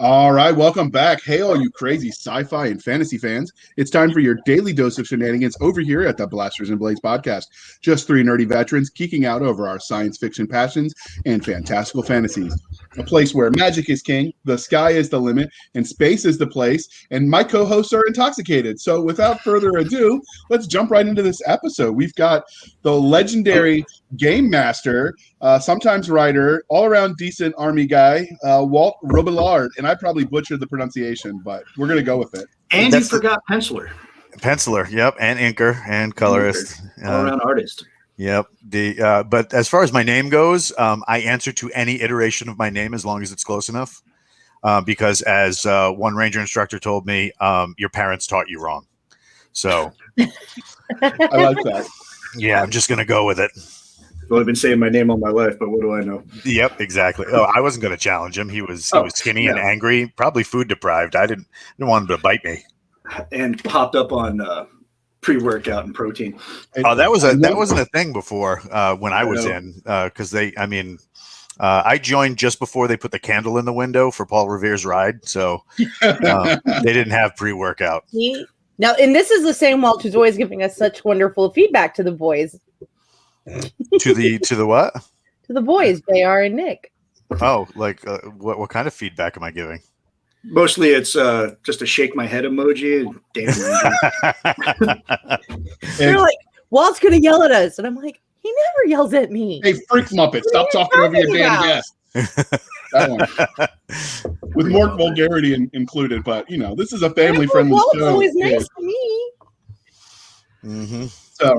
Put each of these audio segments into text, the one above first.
All right, welcome back. Hey, all you crazy sci-fi and fantasy fans. It's time for your daily dose of shenanigans over here at the Blasters and Blades podcast. Just three nerdy veterans geeking out over our science fiction passions and fantastical fantasies. A place where magic is king, the sky is the limit, and space is the place, and my co-hosts are intoxicated. So without further ado, let's jump right into this episode. We've got the legendary game master, sometimes writer, all-around decent army guy, Walt Robillard, and I probably butchered the pronunciation, but we're gonna go with it. And you forgot penciler. Penciler, yep, and inker and colorist, all-around artist. Yep. But as far as my name goes, I answer to any iteration of my name as long as it's close enough. Because as one ranger instructor told me, your parents taught you wrong. So I like that. Yeah, I'm just gonna go with it. Well, I've been saying my name all my life, but what do I know? Yep, exactly. Oh, I wasn't going to challenge him. He was skinny and angry, probably food deprived. I didn't want him to bite me. And popped up on pre-workout and protein. Oh, that wasn't a thing before when I was in because I joined just before they put the candle in the window for Paul Revere's ride, so they didn't have pre-workout. Now, and this is the same Walt who's always giving us such wonderful feedback to the boys. To the what? To the boys, JR and Nick. Oh, like what kind of feedback am I giving? Mostly it's just a shake my head emoji. They're like, Walt's gonna yell at us, and I'm like, he never yells at me. Hey, freak Muppet, stop talking over your damn guest. That one. With more vulgarity included, but this is a family-friendly show. Walt's always nice to me. Mm-hmm. So.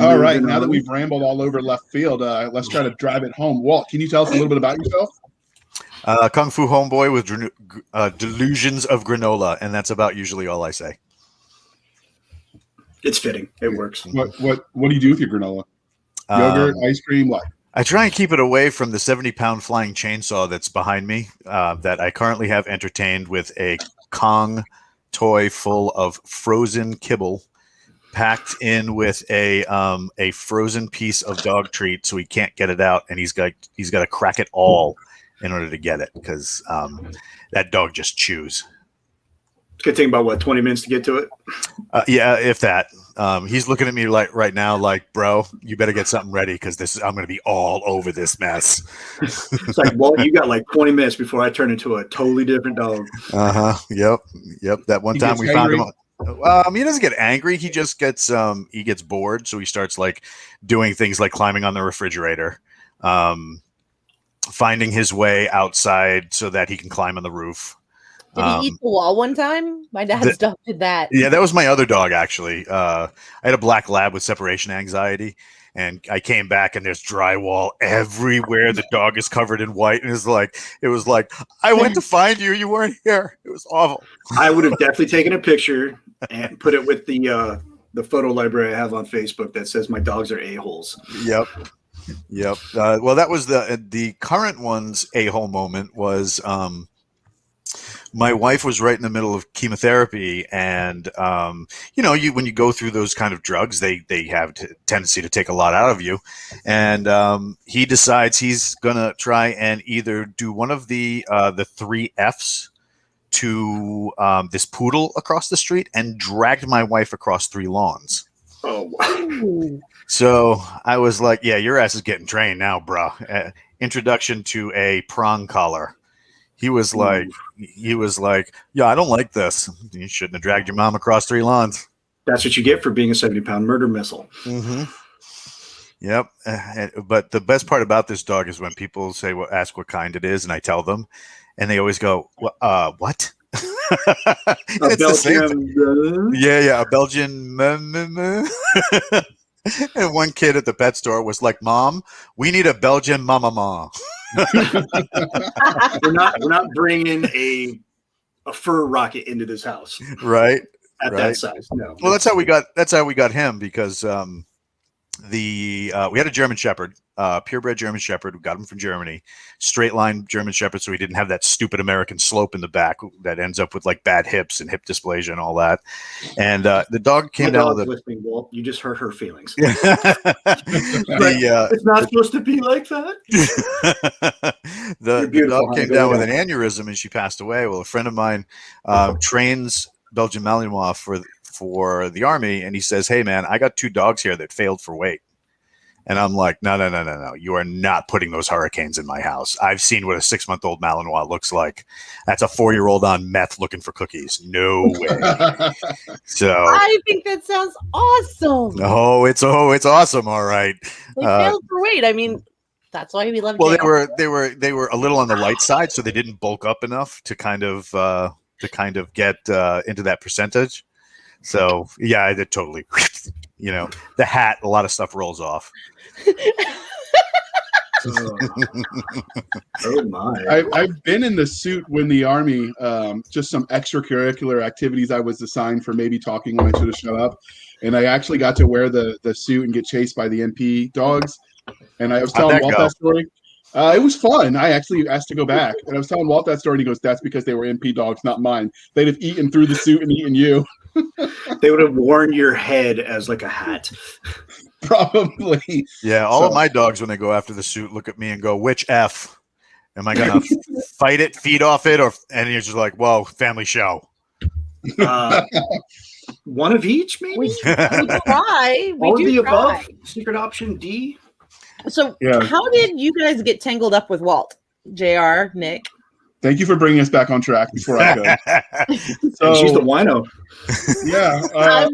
All right, now that we've rambled all over left field, let's try to drive it home. Walt, can you tell us a little bit about yourself? Kung Fu homeboy with delusions of granola, and that's about usually all I say. It's fitting. It works. What do you do with your granola? Yogurt, ice cream, what? I try and keep it away from the 70-pound flying chainsaw that's behind me that I currently have entertained with a Kong toy full of frozen kibble packed in with a frozen piece of dog treat, so he can't get it out, and he's got to crack it all in order to get it because that dog just chews. It's gonna take about 20 minutes to get to it. Yeah, if that. He's looking at me like right now, like, bro, you better get something ready because I'm gonna be all over this mess. It's like, well, you got 20 minutes before I turn into a totally different dog. Yep. That one time we found him. He doesn't get angry. He just gets bored, so he starts doing things like climbing on the refrigerator, finding his way outside so that he can climb on the roof. Did he eat the wall one time? My dad's dog did that. Yeah, that was my other dog actually. I had a black lab with separation anxiety, and I came back and there's drywall everywhere. The dog is covered in white, and it was like I went to find you. You weren't here. It was awful. I would have definitely taken a picture and put it with the photo library I have on Facebook that says my dogs are a-holes. Yep. Well, that was the current one's a-hole moment was my wife was right in the middle of chemotherapy, and when you go through those kind of drugs, they have a tendency to take a lot out of you, and he decides he's gonna try and either do one of the 3 F's to this poodle across the street and dragged my wife across 3 lawns. Oh, wow. So I was like, yeah, your ass is getting trained now, bro. Introduction to a prong collar. He was like, yeah, I don't like this. You shouldn't have dragged your mom across 3 lawns. That's what you get for being a 70-pound murder missile. Mm-hmm. Yep. But the best part about this dog is when people ask what kind it is, and I tell them, and they always go, what? It's the same. Yeah, a Belgian. And one kid at the pet store was like, "Mom, we need a Belgian mama." We're not bringing a fur rocket into this house, right? At that size, no. Well, that's how we got him because we had a German Shepherd purebred German Shepherd. We got him from Germany, straight line German Shepherd, so he didn't have that stupid American slope in the back that ends up with like bad hips and hip dysplasia and all that. And the dog came down with listening, Walt. You just hurt her feelings. The, it's not supposed to be like that. the dog came down with an aneurysm and she passed away. Well, a friend of mine trains Belgian Malinois for the Army, and he says, "Hey man, I got 2 dogs here that failed for weight." And I'm like, no. You are not putting those hurricanes in my house. I've seen what a 6-month-old Malinois looks like. That's a 4-year-old on meth looking for cookies. No way. So I think that sounds awesome. Oh, it's awesome. All right. They failed for weight. I mean, that's why we love. Well, they were a little on the light side, so they didn't bulk up enough to kind of get into that percentage. So yeah, I did totally. The hat, a lot of stuff rolls off. Oh my! I've been in the suit when the Army. Just some extracurricular activities I was assigned for, maybe talking when I should have shut up, and I actually got to wear the suit and get chased by the MP dogs. And I was telling Walt that story. It was fun. I actually asked to go back, and I was telling Walt that story, and he goes, "That's because they were MP dogs, not mine. They'd have eaten through the suit and eaten you." They would have worn your head as like a hat. Probably. Yeah, all of my dogs, when they go after the suit, look at me and go, "Which F? Am I going to fight it, feed off it?" And you're just like, "Whoa, family show." One of each, maybe? We try. All of the above? Secret option D? So how did you guys get tangled up with Walt? JR, Nick? Thank you for bringing us back on track before I go. So, she's the wino. Yeah. I've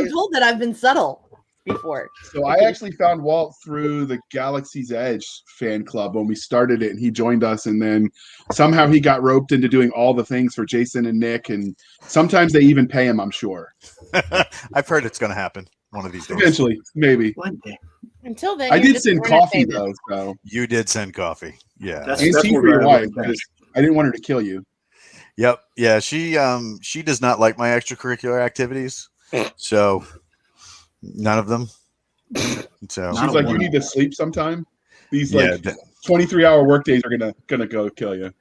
been told that I've been subtle before. So I actually found Walt through the Galaxy's Edge fan club when we started it, and he joined us, and then somehow he got roped into doing all the things for Jason and Nick, and sometimes they even pay him, I'm sure. I've heard it's going to happen one of these days. Eventually, maybe. One day. Until then, I did send coffee, though. So. You did send coffee. Yeah. That's tea for your wife. I didn't want her to kill you. Yep. Yeah. She does not like my extracurricular activities. So none of them. So she's like, "You need to sleep sometime." These 23-hour work days are gonna go kill you.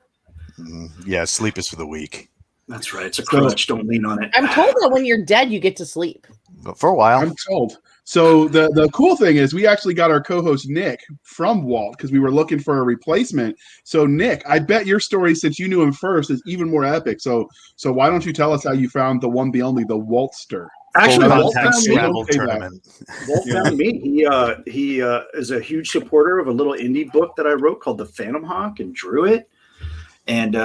Yeah, sleep is for the weak. That's right. It's a crutch. Don't lean on it. I'm told that when you're dead, you get to sleep. But for a while. I'm told. So the cool thing is we actually got our co-host Nick from Walt because we were looking for a replacement. So Nick, I bet your story, since you knew him first, is even more epic. So why don't you tell us how you found the one, the only, the Waltster? Actually, Walt found me. He is a huge supporter of a little indie book that I wrote called The Phantom Hawk, and drew it. And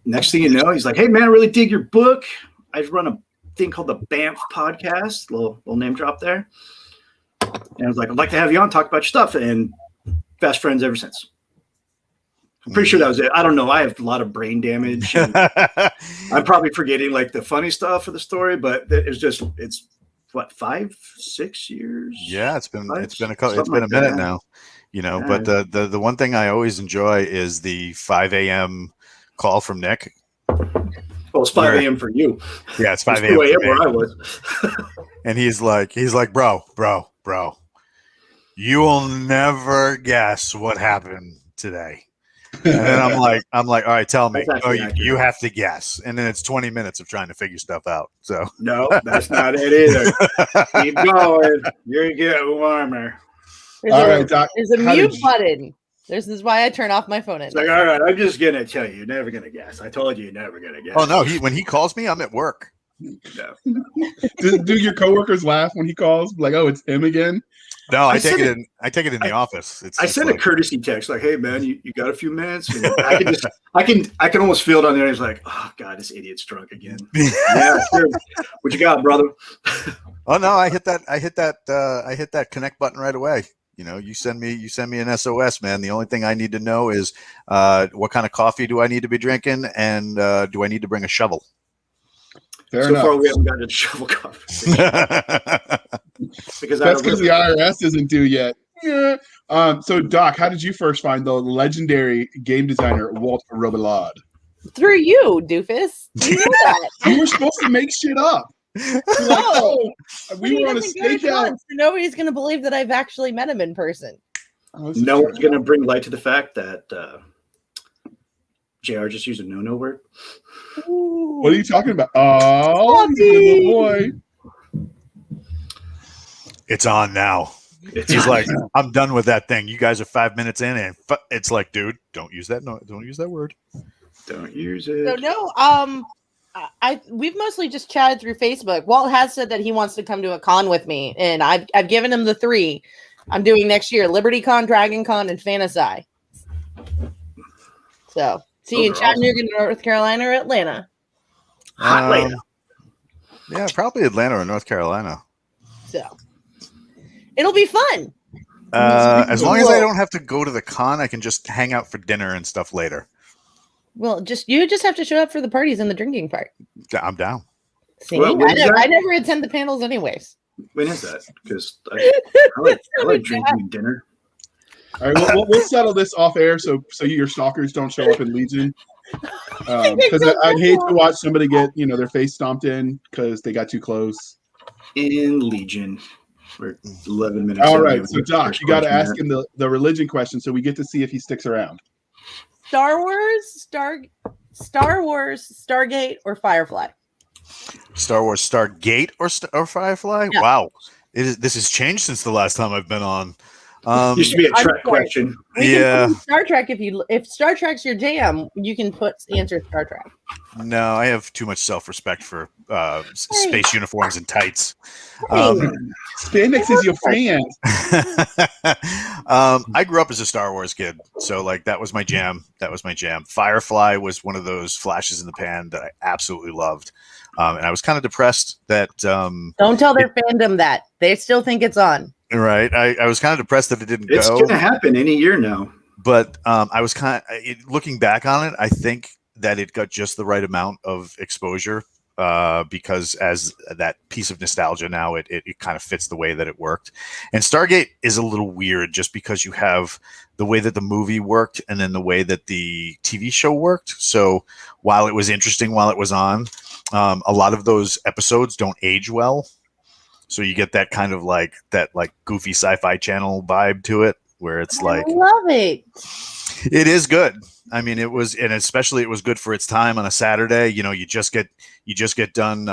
next thing you know, he's like, "Hey man, I really dig your book. I run a thing called the BAMF podcast," little name drop there. And I was like, "I'd like to have you on, talk about your stuff," and best friends ever since. I'm pretty sure that was it. I don't know. I have a lot of brain damage. I'm probably forgetting like the funny stuff of the story, but it's what, 5-6 years? Yeah, it's been a minute now. But the one thing I always enjoy is the 5 a.m. call from Nick. Well, it's 5 a.m. for you. Yeah, it's 5 a.m. where I was. And he's like, bro, you will never guess what happened today. And then I'm like, all right, tell me. Oh, you have to guess. And then it's 20 minutes of trying to figure stuff out. So no, that's not it either. Keep going. You're getting warmer. There's a mute button. This is why I turn off my phone. It's like, all right, I'm just gonna tell you, you're never gonna guess. I told you, you're never gonna guess. Oh no, when he calls me, I'm at work. No. do your coworkers laugh when he calls? Like, "Oh, it's him again"? No, I take it in the office. I sent a courtesy text like, "Hey man, you got a few minutes?" And I can almost feel it on there. He's like, "Oh god, this idiot's drunk again." Yeah, sure. What you got, brother? Oh no, I hit that connect button right away. You send me an SOS, man. The only thing I need to know is what kind of coffee do I need to be drinking, and do I need to bring a shovel? Fair so enough. far, we haven't gotten a shovel coffee. Because that's because the IRS isn't due yet. Yeah. So, Doc, how did you first find the legendary game designer Walt Robillard? Through you, doofus. You know that. You were supposed to make shit up. We were on a stakeout. So nobody's going to believe that I've actually met him in person. Oh, this is No true. one's going to bring light to the fact that JR just used a no word. What are you talking about? Oh, he's a good little boy. It's on now. He's like, I'm done with that thing. You guys are 5 minutes in, and it's like, dude, don't use that. No, don't use that word. Don't use it. So no, we've mostly just chatted through Facebook. Walt has said that he wants to come to a con with me, and I've given him the 3 I'm doing next year: LibertyCon, DragonCon, and Fantasy. So see you in Chattanooga, North Carolina, or Atlanta. Atlanta. Yeah, probably Atlanta or North Carolina. So it'll be fun. As long as I don't have to go to the con, I can just hang out for dinner and stuff later. Well, you just have to show up for the parties and the drinking part. I'm down. See, Well, I never attend the panels anyways. When is that? Because I like drinking and dinner. All right, we'll settle this off air so your stalkers don't show up in Legion. Because I'd hate to watch somebody get their face stomped in because they got too close. In Legion. We're 11 minutes. All right, so Doc, you got to ask him the religion question so we get to see if he sticks around. Star Wars, Stargate, or Firefly? Star Wars, Stargate, or Firefly? Yeah. Wow, this has changed since the last time I've been on. Used to be a Trek question. Yeah. Star Trek. If Star Trek's your jam, you can answer Star Trek. No, I have too much self-respect for space uniforms and tights. Spandex is your friend. I grew up as a Star Wars kid, so like that was my jam. Firefly was one of those flashes in the pan that I absolutely loved, and I was kind of depressed that. Don't tell their fandom that they still think it's on. Right, I was kind of depressed that it didn't go. It's going to happen any year now. But I was looking back on it, I think that it got just the right amount of exposure because as that piece of nostalgia now, it kind of fits the way that it worked. And Stargate is a little weird just because you have the way that the movie worked and then the way that the TV show worked. So while it was interesting while it was on, a lot of those episodes don't age well. So you get that kind of like goofy sci-fi channel vibe to it where it's like, I love it. It is good. I mean, it was, and especially it was good for its time on a Saturday. You just get done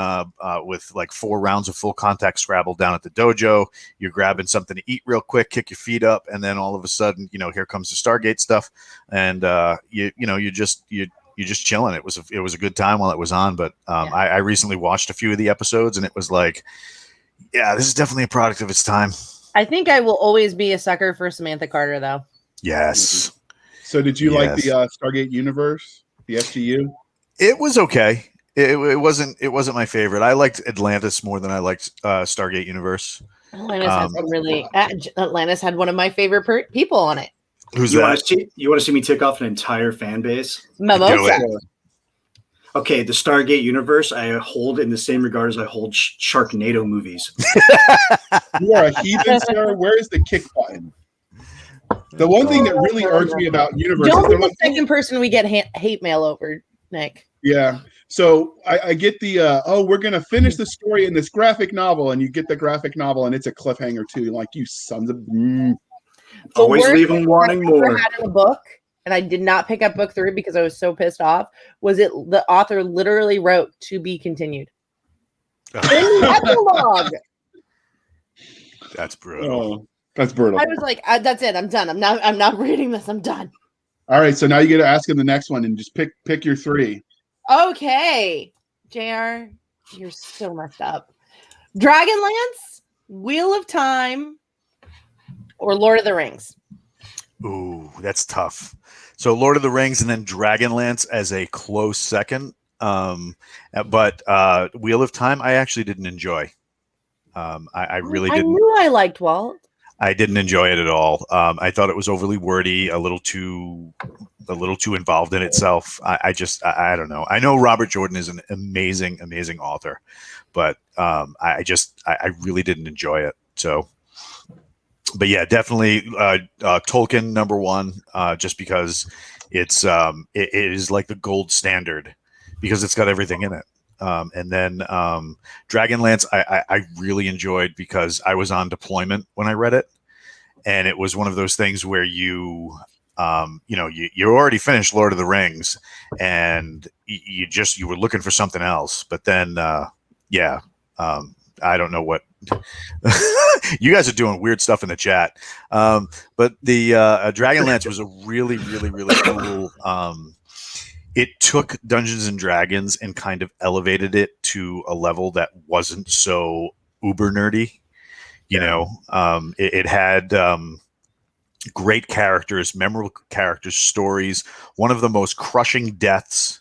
with like 4 rounds of full contact Scrabble down at the dojo. You're grabbing something to eat real quick, kick your feet up, and then all of a sudden, here comes the Stargate stuff, and you're just chilling. It was a good time while it was on. But I recently watched a few of the episodes, and it was like, yeah, this is definitely a product of its time. I think I will always be a sucker for Samantha Carter, though. Yes. So did you like the Stargate universe, the SGU? It was okay. It wasn't my favorite. I liked Atlantis more than I liked Stargate Universe. Atlantis had one of my favorite people on it. Who's you that? You want to see me tick off an entire fan base? Mimosa. Okay, the Stargate universe I hold in the same regard as I hold Sharknado movies. You are a heathen, sir. Where is the kick button? The one thing that really irks me about universe Don't be is the second person we get hate mail over, Nick. Yeah. So I get the we're gonna finish the story in this graphic novel, and you get the graphic novel, and it's a cliffhanger too. Like, you sons of. Always leave them wanting more. Had in a book, and I did not pick up book 3 because I was so pissed off. Was it the author literally wrote "to be continued" in the epilogue? That's brutal. Oh, that's brutal. I was like, "That's it. I'm done. I'm not reading this. I'm done." All right, so now you get to ask him the next one, and just pick your 3. Okay, JR, you're so messed up. Dragonlance, Wheel of Time, or Lord of the Rings? Ooh, that's tough. So Lord of the Rings and then Dragonlance as a close second. But Wheel of Time, I actually didn't enjoy. I really didn't. I knew I liked Walt. I didn't enjoy it at all. I thought it was overly wordy, a little too involved in itself. I don't know. I know Robert Jordan is an amazing author, but I really didn't enjoy it. So, but yeah, definitely Tolkien #1, just because it is like the gold standard because it's got everything in it. And then Dragonlance, I really enjoyed because I was on deployment when I read it, and it was one of those things where you already finished Lord of the Rings, and you were looking for something else. But then, I don't know what you guys are doing weird stuff in the chat. But the Dragonlance was a really, really, really cool. It took Dungeons and Dragons and kind of elevated it to a level that wasn't so uber nerdy. It had great characters, memorable characters, stories. One of the most crushing death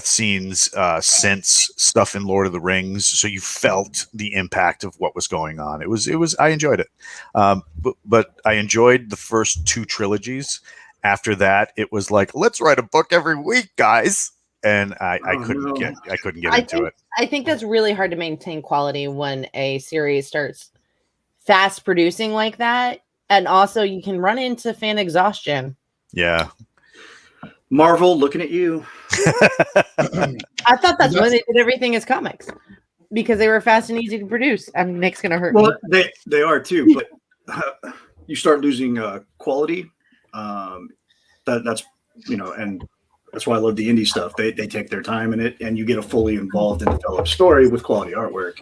scenes since stuff in Lord of the Rings. So you felt the impact of what was going on. It was. I enjoyed it, but I enjoyed the first two trilogies. After that, it was like, let's write a book every week, guys. And I couldn't get into it. I think that's really hard to maintain quality when a series starts fast producing like that. And also, you can run into fan exhaustion. Yeah. Marvel, looking at you. I thought that's why they did everything as comics, because they were fast and easy to produce. I mean, Nick's going to hurt me. Well, they are too, but you start losing quality. That's and that's why I love the indie stuff. They take their time in it, and you get a fully involved and developed story with quality artwork.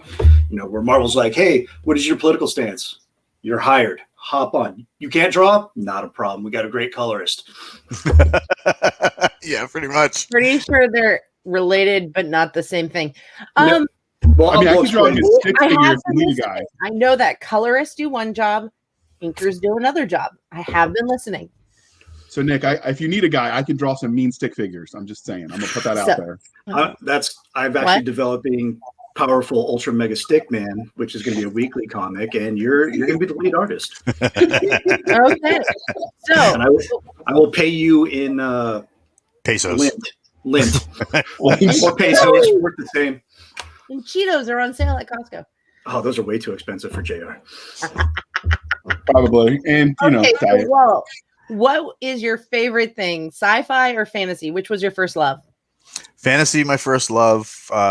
Where Marvel's like, hey, what is your political stance? You're hired. Hop on. You can't draw? Not a problem. We got a great colorist. Yeah, pretty much. Pretty sure they're related, but not the same thing. Well, I can draw you a stick figure if you need a guy. I know that colorists do one job, inkers do another job. I have been listening. So Nick, if you need a guy, I can draw some mean stick figures. I'm just saying. I'm gonna put that out there. I've actually developing Powerful Ultra Mega Stick Man, which is going to be a weekly comic, and you're going to be the lead artist. Okay. So and I will pay you in pesos. Lint. Or pesos, worth the same. And Cheetos are on sale at Costco. Oh, those are way too expensive for JR. Probably. And diet. So, what is your favorite thing, sci-fi or fantasy? Which was your first love? Fantasy, my first love.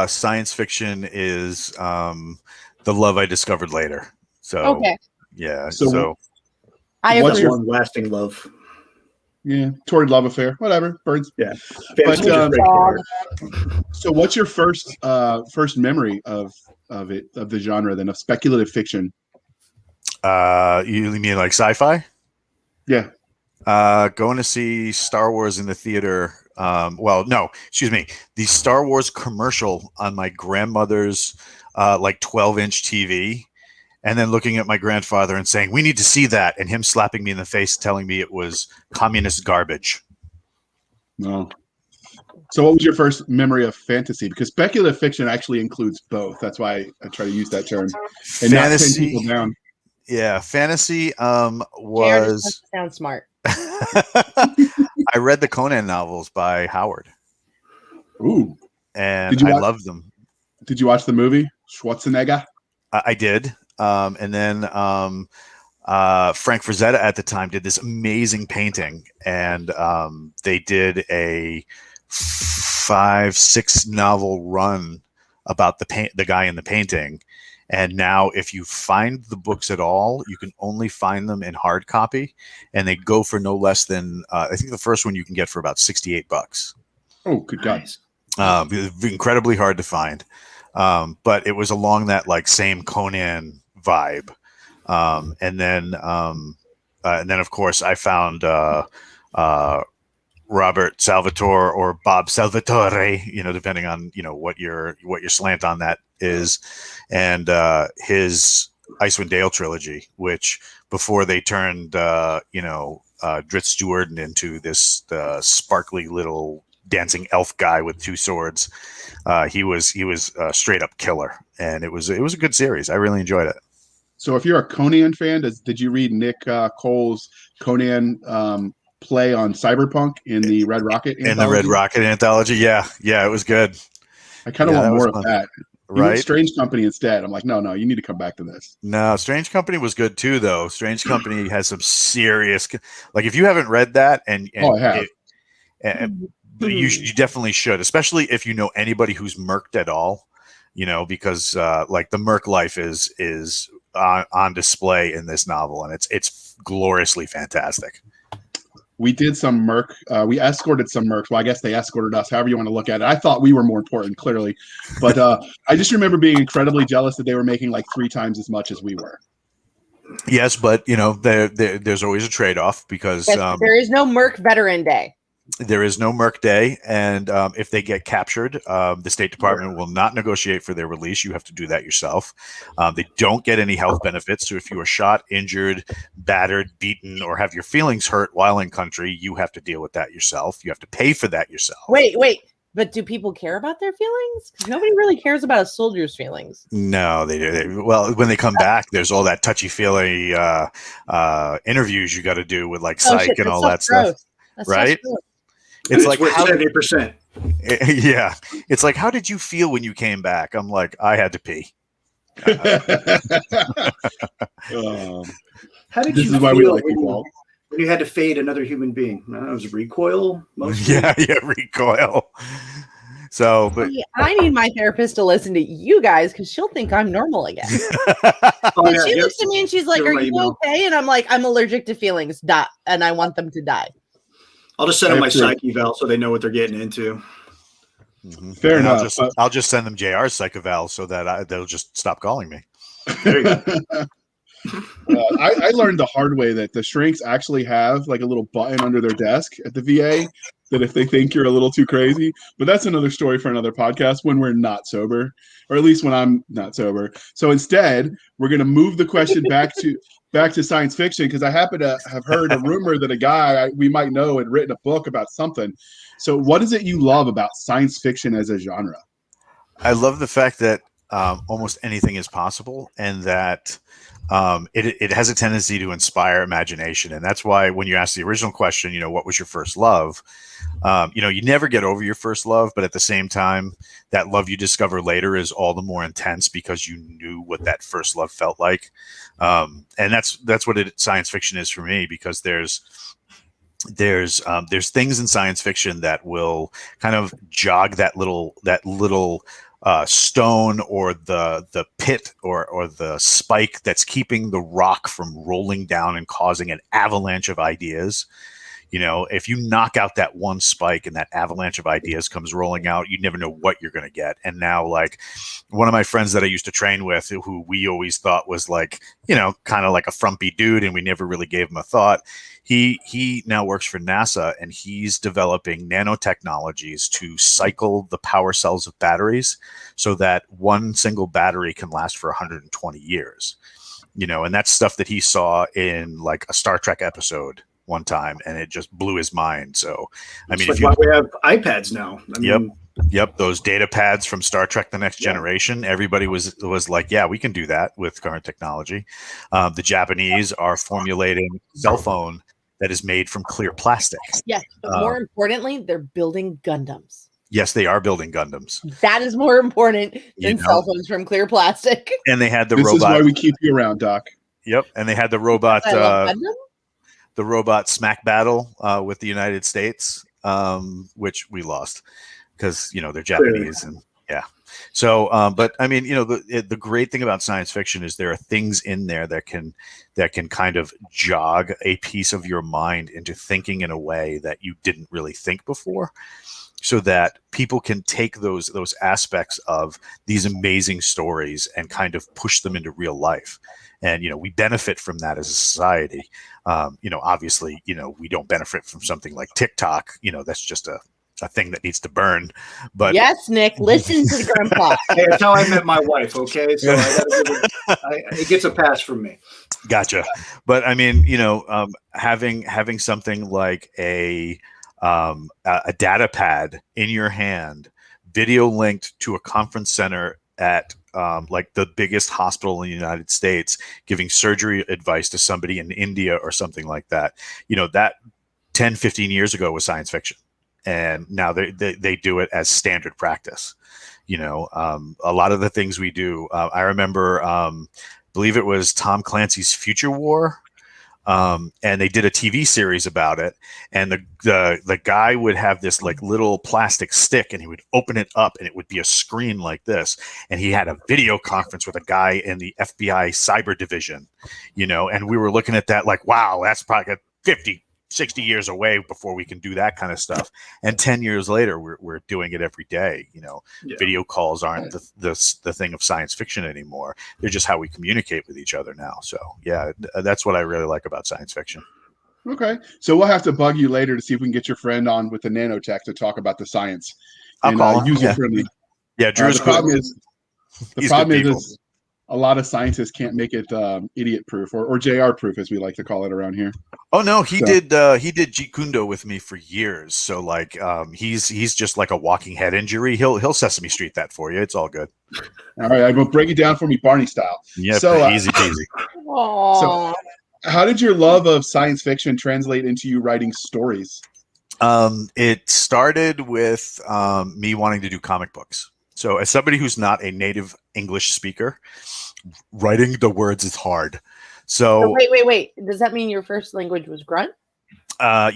Science fiction is the love I discovered later. So okay, yeah. So what's your lasting love? Yeah, torrid love affair. Whatever, birds. Yeah. But, so what's your first memory of the genre then, of speculative fiction? You mean like sci-fi? Yeah. Going to see Star Wars in the theater. The Star Wars commercial on my grandmother's 12-inch TV, and then looking at my grandfather and saying, "We need to see that," and him slapping me in the face, telling me it was communist garbage. No. So what was your first memory of fantasy? Because speculative fiction actually includes both. That's why I try to use that term. And fantasy, not pin people down. Yeah, fantasy was sound smart. I read the Conan novels by Howard. Ooh. And I loved them. Did you watch the movie Schwarzenegger? I did. And then Frank Frazetta at the time did this amazing painting, and they did a 5-6 novel run about the guy in the painting. And now if you find the books at all, you can only find them in hard copy, and they go for no less than I think the first one you can get for about $68. Oh, good guys. Incredibly hard to find. But it was along that same Conan vibe. And then of course I found Robert Salvatore or Bob Salvatore, depending on what your slant on that is, and his Icewind Dale trilogy, which before they turned Drizzt Stewart into this sparkly little dancing elf guy with two swords, he was a straight up killer, and it was a good series. I really enjoyed it. So if you're a Conan fan, did you read Nick Cole's Conan play on Cyberpunk in the Red Rocket anthology? In the Red Rocket anthology? Yeah, it was good. I kind of want more of that. Right? Strange Company instead. I'm like, no, you need to come back to this. No, Strange Company was good too, though. Strange Company has some serious, if you haven't read that, and I have. You definitely should, especially if you know anybody who's merked at all, because the merc life is on display in this novel, and it's gloriously fantastic. We did some Merc. We escorted some Mercs. Well, I guess they escorted us, however you want to look at it. I thought we were more important, clearly. But I just remember being incredibly jealous that they were making like 3 times as much as we were. Yes, but there's always a trade-off because Yes, there is no Merc Veteran Day. there is no Merc Day, and if they get captured, the State Department will not negotiate for their release. You have to do that yourself. They don't get any health benefits, so if you are shot, injured, battered, beaten, or have your feelings hurt while in country, you have to deal with that yourself. You have to pay for that yourself. Wait. But do people care about their feelings? Because nobody really cares about a soldier's feelings. No, they do. Well, when they come back, there's all that touchy-feely interviews you got to do with like psych and all that stuff, right? It's like 70%. Yeah, it's like, how did you feel when you came back? I'm like, I had to pee. How did This you is why we feel like you, Walt. when you had to fade another human being? It was recoil mostly. Yeah, recoil. So, but I need my therapist to listen to you guys because she'll think I'm normal again. Oh, And yeah, she yep. looks at me and she's like, Give her "Are my you email. okay?" And I'm like, "I'm allergic to feelings, and I want them to die." I'll just send them my After- psych eval so they know what they're getting into. Fair and enough. I'll just send them JR's psych eval so that they'll just stop calling me. There you go. I learned the hard way that the shrinks actually have like a little button under their desk at the VA that if they think you're a little too crazy, but that's another story for another podcast when we're not sober, or at least when I'm not sober. So instead, we're going to move the question back to science fiction because I happen to have heard a rumor that a guy we might know had written a book about something. So what is it you love about science fiction as a genre? I love the fact that almost anything is possible, and that it has a tendency to inspire imagination. And that's why when you ask the original question, what was your first love? You never get over your first love, but at the same time, that love you discover later is all the more intense because you knew what that first love felt like. And that's what science fiction is for me, because there's things in science fiction that will kind of jog that little stone or the pit or the spike that's keeping the rock from rolling down and causing an avalanche of ideas. If you knock out that one spike and that avalanche of ideas comes rolling out, you never know what you're going to get. And now, like, one of my friends that I used to train with, who we always thought was like, kind of like a frumpy dude, and we never really gave him a thought. He now works for NASA, and he's developing nanotechnologies to cycle the power cells of batteries so that one single battery can last for 120 years. And that's stuff that he saw in like a Star Trek episode one time, and it just blew his mind. So, I mean, It's like why we have iPads now. Yep, those data pads from Star Trek: The Next Generation. Everybody was like, "Yeah, we can do that with current technology." The Japanese are formulating a cell phone that is made from clear plastic. Yes, but more importantly, they're building Gundams. Yes, they are building Gundams. That is more important than cell phones from clear plastic. And they had the This robot. is why we keep you around, Doc. Yep, and they had the robot. I love Gundam. The robot smack battle with the United States, which we lost because they're Japanese. And yeah. So, but I mean, the great thing about science fiction is there are things in there that can kind of jog a piece of your mind into thinking in a way that you didn't really think before, so that people can take those aspects of these amazing stories and kind of push them into real life. And, we benefit from that as a society. Obviously, we don't benefit from something like TikTok. That's just a thing that needs to burn. But yes, Nick, listen to the grandpa. Hey, that's how I met my wife. Okay, so it gets a pass from me. Gotcha. But I mean, having something like a data pad in your hand, video linked to a conference center at like the biggest hospital in the United States, giving surgery advice to somebody in India or something like that. That 10, 15 years ago was science fiction. And now they do it as standard practice. A lot of the things we do, I remember, believe it was Tom Clancy's Future War. And they did a TV series about it. And the guy would have this like little plastic stick, and he would open it up, and it would be a screen like this. And he had a video conference with a guy in the FBI cyber division, and we were looking at that like, wow, that's probably 50, 60 years away before we can do that kind of stuff. And 10 years later, we're doing it every day. Video calls aren't the thing of science fiction anymore. They're just how we communicate with each other now. So yeah, that's what I really like about science fiction. Okay. So we'll have to bug you later to see if we can get your friend on with the nanotech to talk about the science. I'll call him. User-friendly. Yeah, Drew's the problem good. is a lot of scientists can't make it idiot proof or JR proof, as we like to call it around here. Oh no, he did Jikundo with me for years. So like he's just like a walking head injury. He'll Sesame Street that for you. It's all good. All right, I will break it down for me Barney style. Yeah, so easy peasy. So how did your love of science fiction translate into you writing stories? It started with me wanting to do comic books. So as somebody who's not a native English speaker, writing the words is hard. So wait. Does that mean your first language was Grunt? No,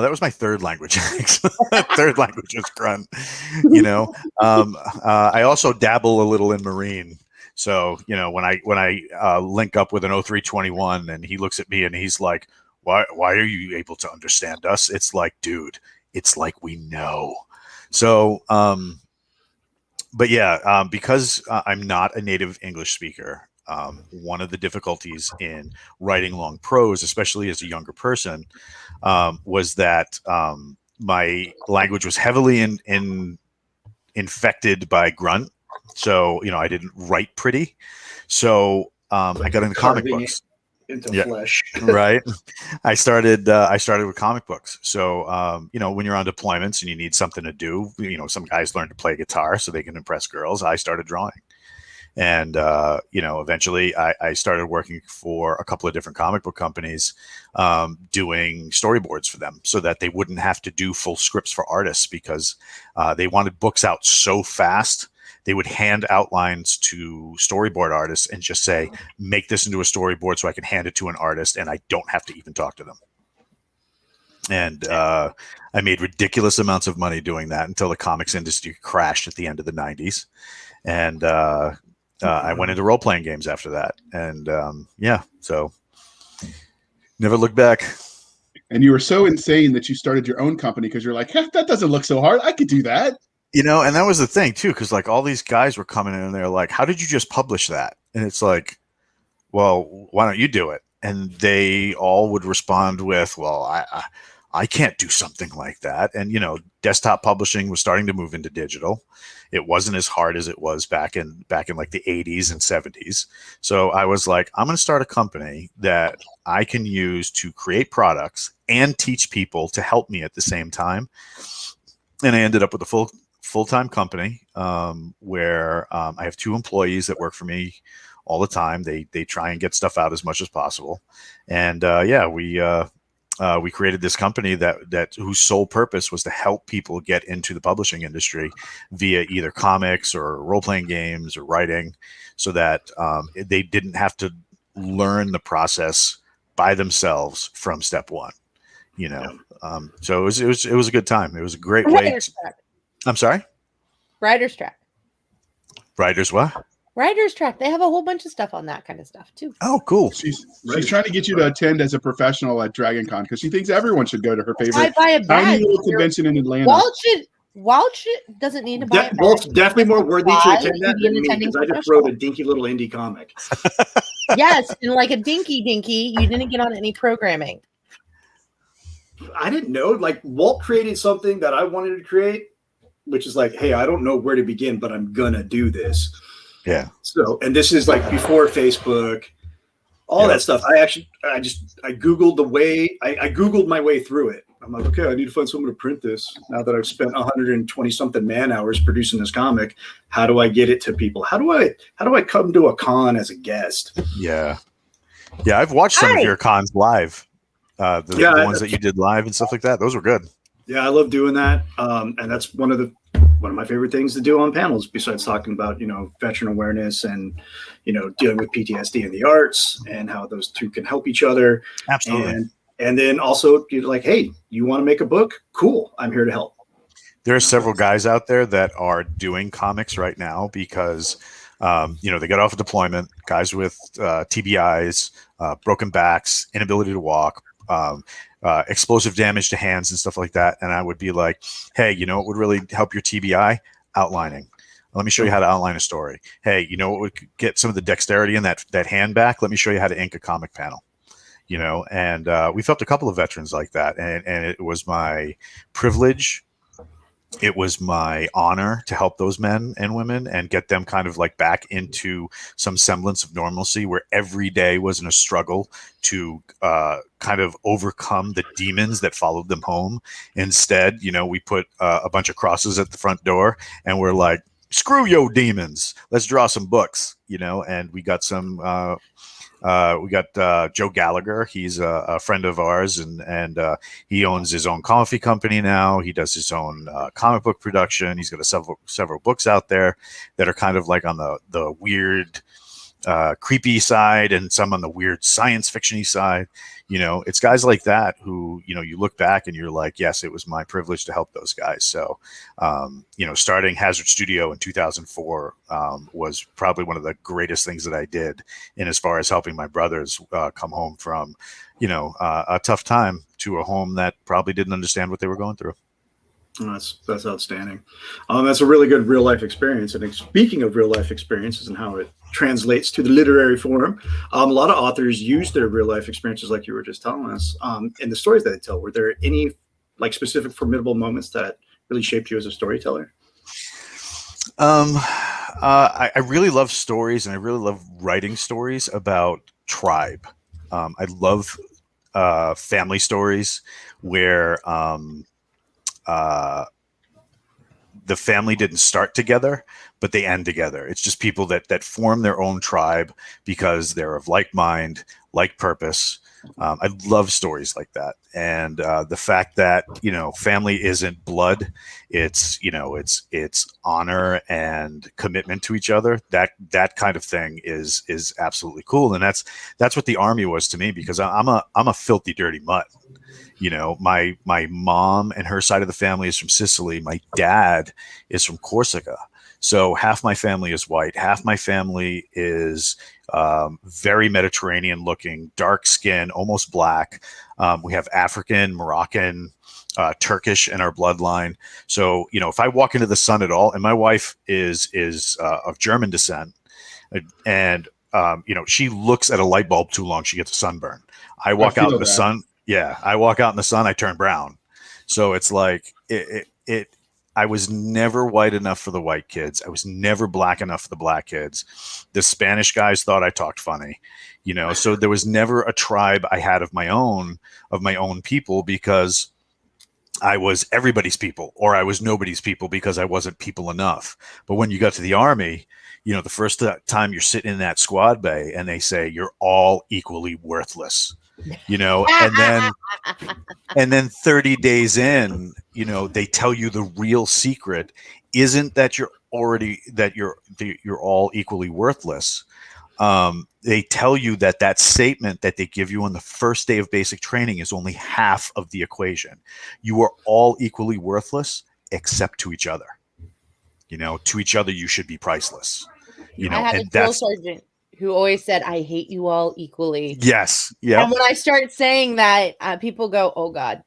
that was my third language. Third language was Grunt. I also dabble a little in Marine. So when I link up with an 0321 and he looks at me and he's like, why are you able to understand us? It's like, dude, it's like we know. So but yeah, because I'm not a native English speaker, one of the difficulties in writing long prose, especially as a younger person, was that my language was heavily infected by Grunt. So, I didn't write pretty. So I got into comic books. Into flesh. Right. I started with comic books. So, when you're on deployments and you need something to do, some guys learn to play guitar so they can impress girls. I started drawing. And, eventually I started working for a couple of different comic book companies, doing storyboards for them so that they wouldn't have to do full scripts for artists because they wanted books out so fast. They would hand outlines to storyboard artists and just say, make this into a storyboard so I can hand it to an artist and I don't have to even talk to them. And I made ridiculous amounts of money doing that until the comics industry crashed at the end of the 90s. And I went into role-playing games after that. And so never looked back. And you were so insane that you started your own company because you're like, that doesn't look so hard. I could do that. And that was the thing too, because like all these guys were coming in and they're like, how did you just publish that? And it's like, well, why don't you do it? And they all would respond with, well, I can't do something like that. And, desktop publishing was starting to move into digital. It wasn't as hard as it was back in like the 80s and 70s. So I was like, I'm going to start a company that I can use to create products and teach people to help me at the same time. And I ended up with a full-time company where I have 2 employees that work for me all the time. They try and get stuff out as much as possible. And we created this company that whose sole purpose was to help people get into the publishing industry via either comics or role-playing games or writing, so that they didn't have to learn the process by themselves from step one. So it was a good time. It was a great way. I'm sorry? Writer's Track. Writer's what? Writer's Track. They have a whole bunch of stuff on that kind of stuff too. Oh, cool. She's trying to get you to attend as a professional at Dragon Con because she thinks everyone should go to her favorite tiny little convention in Atlanta. Walt doesn't need to buy a badge. Walt's definitely more worthy to attend that than me because I just wrote a dinky little indie comic. Yes, and like a dinky, you didn't get on any programming. I didn't know. Like Walt created something that I wanted to create, which is like, hey, I don't know where to begin, but I'm gonna do this. Yeah. So, and this is like before Facebook, all that stuff. I Googled I Googled my way through it. I'm like, okay, I need to find someone to print this. Now that I've spent 120 something man hours producing this comic, how do I get it to people? How do I come to a con as a guest? Yeah. Yeah. I've watched some of your cons live. The ones that you did live and stuff like that. Those were good. Yeah, I love doing that. And that's one of the one of my favorite things to do on panels, besides talking about, veteran awareness and, dealing with PTSD in the arts and how those two can help each other. Absolutely. And then also you're like, hey, you want to make a book? Cool. I'm here to help. There are several guys out there that are doing comics right now because, they got off a deployment, guys with TBIs, broken backs, inability to walk, explosive damage to hands and stuff like that. And I would be like, hey, what would really help your TBI? Outlining. Let me show you how to outline a story. Hey, what would get some of the dexterity in that hand back? Let me show you how to ink a comic panel. And we've helped a couple of veterans like that. And it was my privilege. It was my honor to help those men and women and get them kind of like back into some semblance of normalcy where every day wasn't a struggle to kind of overcome the demons that followed them home. Instead, we put a bunch of crosses at the front door and we're like, screw yo demons. Let's draw some books, and we got some Joe Gallagher. He's a friend of ours, and he owns his own coffee company now. He does his own comic book production. He's got several books out there that are kind of like on the weird, creepy side, and some on the weird science fiction-y side. It's guys like that who, you look back and you're like, yes, it was my privilege to help those guys. So, starting Hazard Studio in 2004 was probably one of the greatest things that I did in as far as helping my brothers come home from, a tough time to a home that probably didn't understand what they were going through. Oh, that's outstanding. That's a really good real life experience. And speaking of real life experiences and how it translates to the literary form, a lot of authors use their real life experiences, like you were just telling us, in the stories that they tell. Were there any like specific formidable moments that really shaped you as a storyteller? I really love stories, and I really love writing stories about tribe. I love family stories where the family didn't start together, but they end together. It's just people that form their own tribe because they're of like mind, like purpose. I love stories like that. And the fact that, family isn't blood, it's honor and commitment to each other. That kind of thing is absolutely cool. And that's what the Army was to me, because I'm a filthy, dirty mutt. My mom and her side of the family is from Sicily. My dad is from Corsica. So half my family is white. Half my family is very Mediterranean looking, dark skin, almost black. We have African, Moroccan, Turkish in our bloodline. So, if I walk into the sun at all, and my wife is of German descent, and, she looks at a light bulb too long, she gets a sunburn. I walk out in the sun. Yeah, I walk out in the sun, I turn brown. So it's like I was never white enough for the white kids. I was never black enough for the black kids. The Spanish guys thought I talked funny, so there was never a tribe I had of my own people, because I was everybody's people, or I was nobody's people because I wasn't people enough. But when you got to the Army, the first time you're sitting in that squad bay and they say you're all equally worthless. And then 30 days in, they tell you the real secret isn't that you're all equally worthless. They tell you that statement that they give you on the first day of basic training is only half of the equation. You are all equally worthless except to each other. To each other, you should be priceless. I had a drill sergeant who always said, I hate you all equally. Yes. Yeah. And when I start saying that, people go, oh God.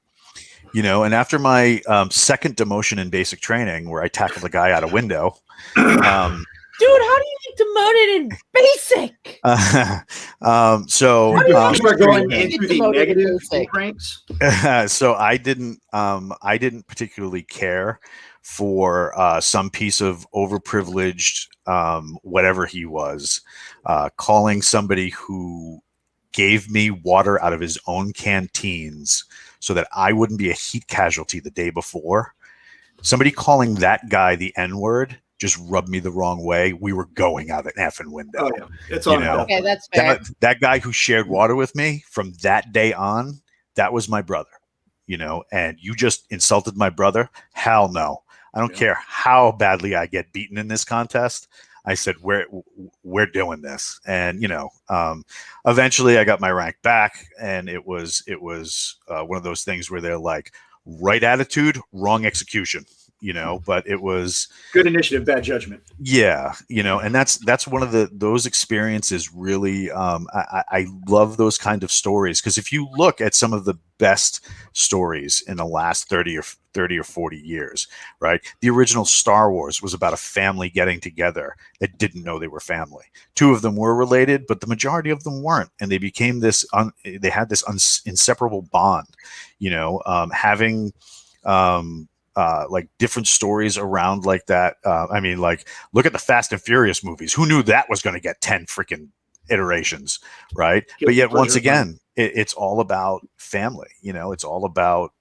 And after my second demotion in basic training, where I tackled a guy out a window. Dude, how do you get demoted in basic? So we're going into the negative ranks. So I didn't particularly care for some piece of overprivileged, whatever he was, calling somebody who gave me water out of his own canteens so that I wouldn't be a heat casualty the day before. Somebody calling that guy the N-word just rubbed me the wrong way. We were going out an effing window. Oh, yeah. It's on. Okay, that's fair. That guy who shared water with me, from that day on, that was my brother. And you just insulted my brother? Hell no. I don't care how badly I get beaten in this contest. I said, we're doing this. And, eventually I got my rank back, and it was one of those things where they're like, right attitude, wrong execution, but it was good initiative, bad judgment. Yeah. And that's one of those experiences really, I love those kind of stories. Cause if you look at some of the best stories in the last 30 or 40 years, right? The original Star Wars was about a family getting together that didn't know they were family. Two of them were related, but the majority of them weren't. And they became they had this inseparable bond, having, like different stories around like that. Look at the Fast and Furious movies. Who knew that was going to get 10 freaking iterations, right? But yet once again, it's all about family. It's all about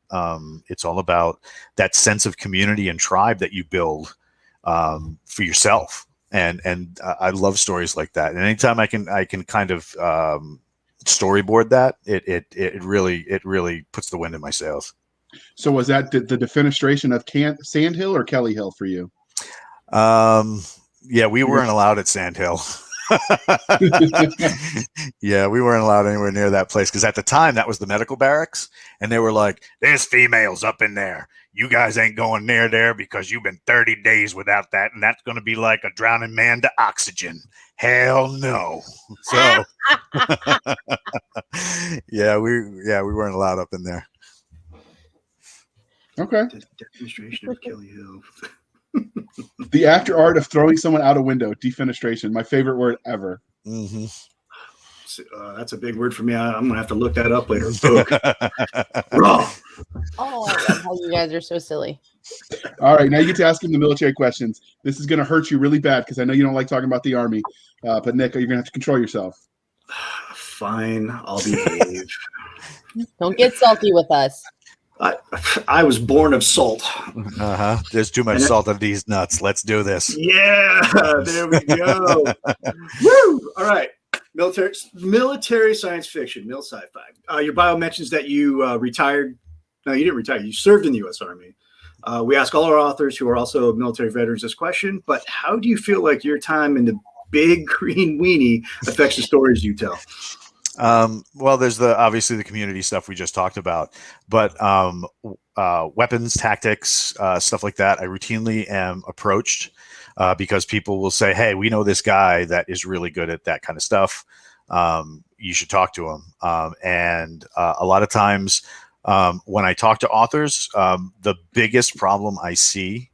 that sense of community and tribe that you build for yourself. And I love stories like that. And anytime I can kind of storyboard that, it really puts the wind in my sails. So was that the defenestration of Sandhill or Kelly Hill for you? Yeah, we weren't allowed at Sandhill. Yeah, we weren't allowed anywhere near that place because at the time that was the medical barracks, and they were like, "There's females up in there. You guys ain't going near there because you've been 30 days without that, and that's going to be like a drowning man to oxygen." Hell no. So, yeah, we weren't allowed up in there. Okay. Demonstration of Kelly Hill. The after art of throwing someone out a window, defenestration, my favorite word ever. Mm-hmm. That's a big word for me. I'm gonna have to look that up later. Oh, I love how you guys are so silly. All right, now you get to ask him the military questions. This is gonna hurt you really bad because I know you don't like talking about the Army. But Nick, you're gonna have to control yourself. Fine, I'll behave. Don't get salty with us. I was born of salt. There's too much salt on these nuts. Let's do this. Yeah, there we go. Woo! All right. Military science fiction, mil sci-fi. Your bio mentions that you retired. No, you didn't retire. You served in the U.S. Army. We ask all our authors who are also military veterans this question, but how do you feel like your time in the big green weenie affects the stories you tell? Well, there's obviously the community stuff we just talked about, but weapons, tactics, stuff like that, I routinely am approached because people will say, "Hey, we know this guy that is really good at that kind of stuff. You should talk to him." And a lot of times when I talk to authors, the biggest problem I see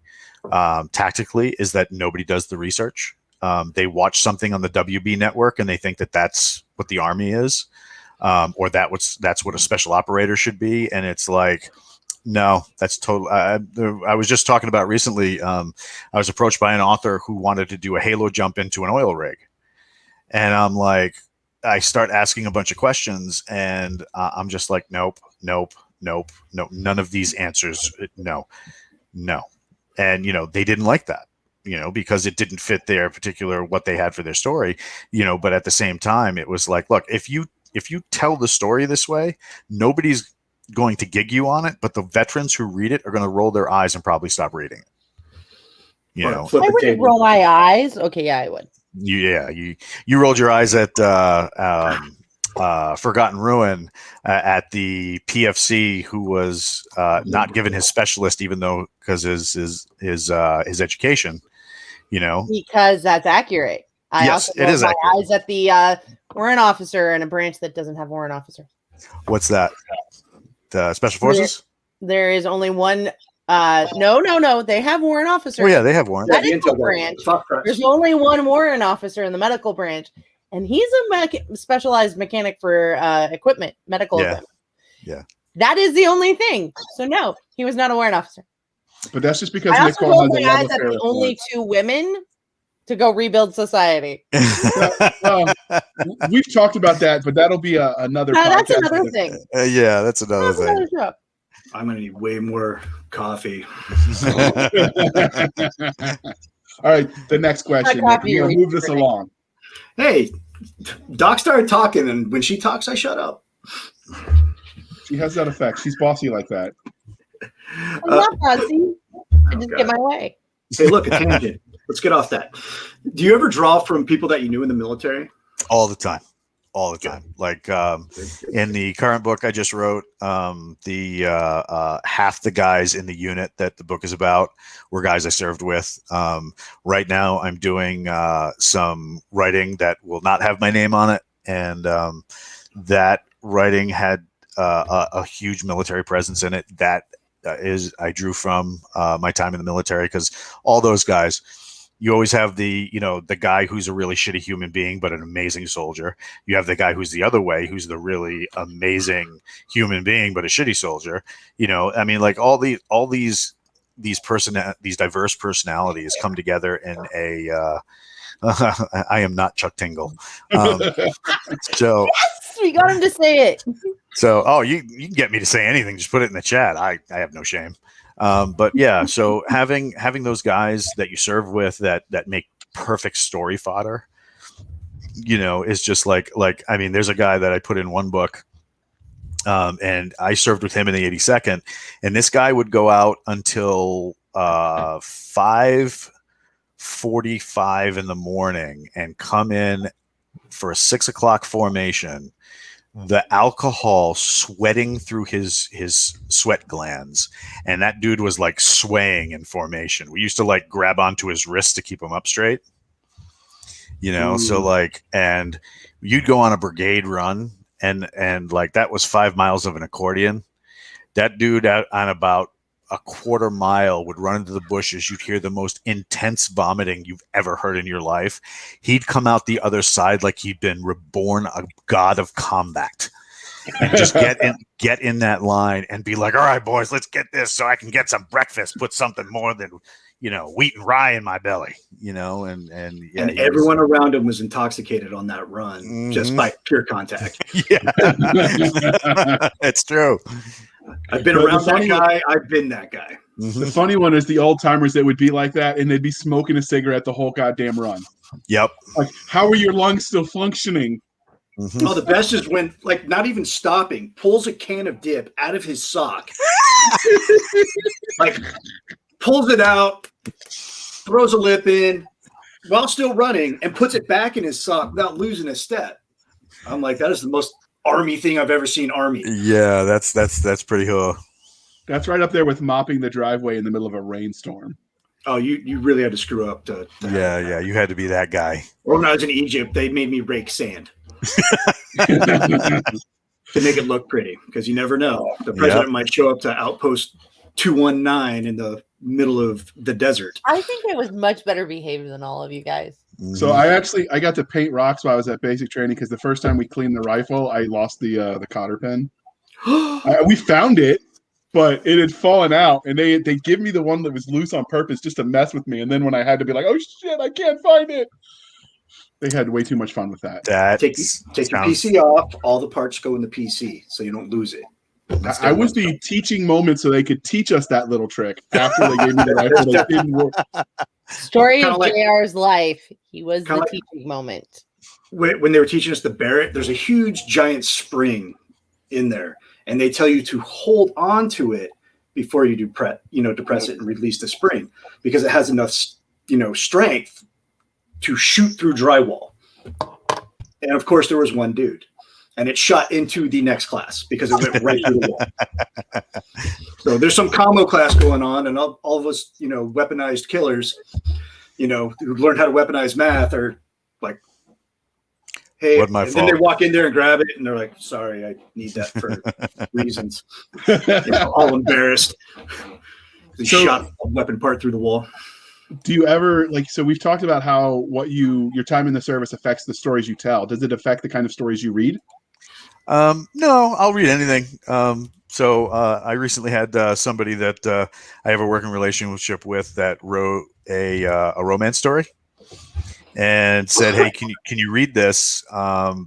tactically is that nobody does the research. They watch something on the WB network and they think that that's what the Army is, or that's what a special operator should be. And it's like, no, that's total. I was just talking about recently. I was approached by an author who wanted to do a halo jump into an oil rig. And I'm like, I start asking a bunch of questions and I'm just like, nope. None of these answers. No. And, they didn't like that. Because it didn't fit their particular what they had for their story, but at the same time, it was like, look, if you tell the story this way, nobody's going to gig you on it, but the veterans who read it are going to roll their eyes and probly stop reading it. I wouldn't roll my eyes. Okay, yeah, I would. You rolled your eyes at Forgotten Ruin at the PFC, who was not given his specialist, even though because his education. Because that's accurate. I also rolled my eyes at the warrant officer in a branch that doesn't have warrant officer. What's that? The Special Forces? There is only one. No. They have warrant officers. Oh yeah, they have warrant. Medical branch. There's only one warrant officer in the medical branch, and he's a specialized mechanic for equipment, medical equipment. Yeah. That is the only thing. So no, he was not a warrant officer. But that's just because I Nick also rolled my eyes at the report. only two women to go rebuild society. We've talked about that, but that'll be another podcast. That's another thing. Yeah, that's another thing. I'm going to need way more coffee. All right, the next question. We're going to move this along. Hey, Doc started talking, and when she talks, I shut up. She has that effect. She's bossy like that. I'm not bossy. just get my way. Hey, look, a tangent. Let's get off that. Do you ever draw from people that you knew in the military? All the time. Like in the current book I just wrote, the half the guys in the unit that the book is about were guys I served with. Right now I'm doing some writing that will not have my name on it, and that writing had a huge military presence in it. That I drew from my time in the military, because all those guys, you always have the guy who's a really shitty human being but an amazing soldier. You have the guy who's the other way, who's the really amazing human being but a shitty soldier. I mean, like all these diverse personalities come together in a I am not Chuck Tingle. So Yes, we got him to say it. So, you can get me to say anything. Just put it in the chat. I have no shame. But yeah, so having those guys that you serve with that make perfect story fodder, is just like, I mean, there's a guy that I put in one book, and I served with him in the 82nd, and this guy would go out until 5:45 in the morning and come in for a 6 o'clock formation, the alcohol sweating through his sweat glands, and that dude was like swaying in formation. We used to like grab onto his wrist to keep him up straight, so like, and you'd go on a brigade run, and like that was 5 miles of an accordion. That dude out on about a quarter mile would run into the bushes. You'd hear the most intense vomiting you've ever heard in your life. He'd come out the other side like he'd been reborn a god of combat, and just get in that line and be like, all right, boys, let's get this so I can get some breakfast, put something more than, wheat and rye in my belly, and everyone around him was intoxicated on that run, just by pure contact. Yeah, it's true. I've been around that guy. I've been that guy. The funny one is the old timers that would be like that, and they'd be smoking a cigarette the whole goddamn run. Yep. Like, how are your lungs still functioning? Mm-hmm. Oh, the best is when, like, not even stopping, pulls a can of dip out of his sock, like pulls it out, throws a lip in while still running, and puts it back in his sock without losing a step. I'm like, that is the most Army thing I've ever seen. Army. Yeah, that's pretty cool. That's right up there with mopping the driveway in the middle of a rainstorm. Oh, you really had to screw up to yeah, you had to be that guy. Or when I was in Egypt, they made me rake sand to make it look pretty, because you never know. The president might show up to outpost 219 in the middle of the desert. I think it was much better behaved than all of you guys. So I got to paint rocks while I was at basic training, because the first time we cleaned the rifle, I lost the cotter pen. We found it, but it had fallen out, and they give me the one that was loose on purpose just to mess with me. And then when I had to be like, oh shit, I can't find it, they had way too much fun with that. Take your PC off. All the parts go in the PC, so you don't lose it. I was the teaching moment, so they could teach us that little trick after they gave me the rifle. That didn't work. Story of JR's life. He was the teaching moment. When they were teaching us the Barrett, there's a huge giant spring in there, and they tell you to hold on to it before you depress it and release the spring, because it has enough, strength to shoot through drywall. And of course, there was one dude, and it shot into the next class because it went right through the wall. So there's some combo class going on, and all of us, weaponized killers, who learned how to weaponize math, are like, hey, and then they walk in there and grab it, and they're like, sorry, I need that for reasons. All embarrassed. They shot a weapon part through the wall. Do you ever, so we've talked about how your time in the service affects the stories you tell. Does it affect the kind of stories you read? No, I'll read anything. So I recently had somebody that I have a working relationship with that wrote a romance story and said, hey, can you read this?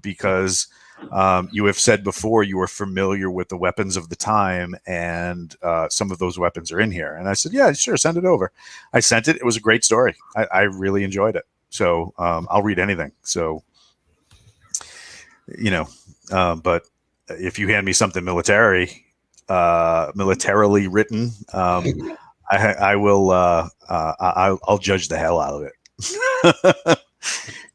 Because you have said before you were familiar with the weapons of the time, and some of those weapons are in here. And I said, yeah, sure, send it over. I sent it. It was a great story. I really enjoyed it. So I'll read anything. So, but if you hand me something militarily written, I I will. I'll judge the hell out of it.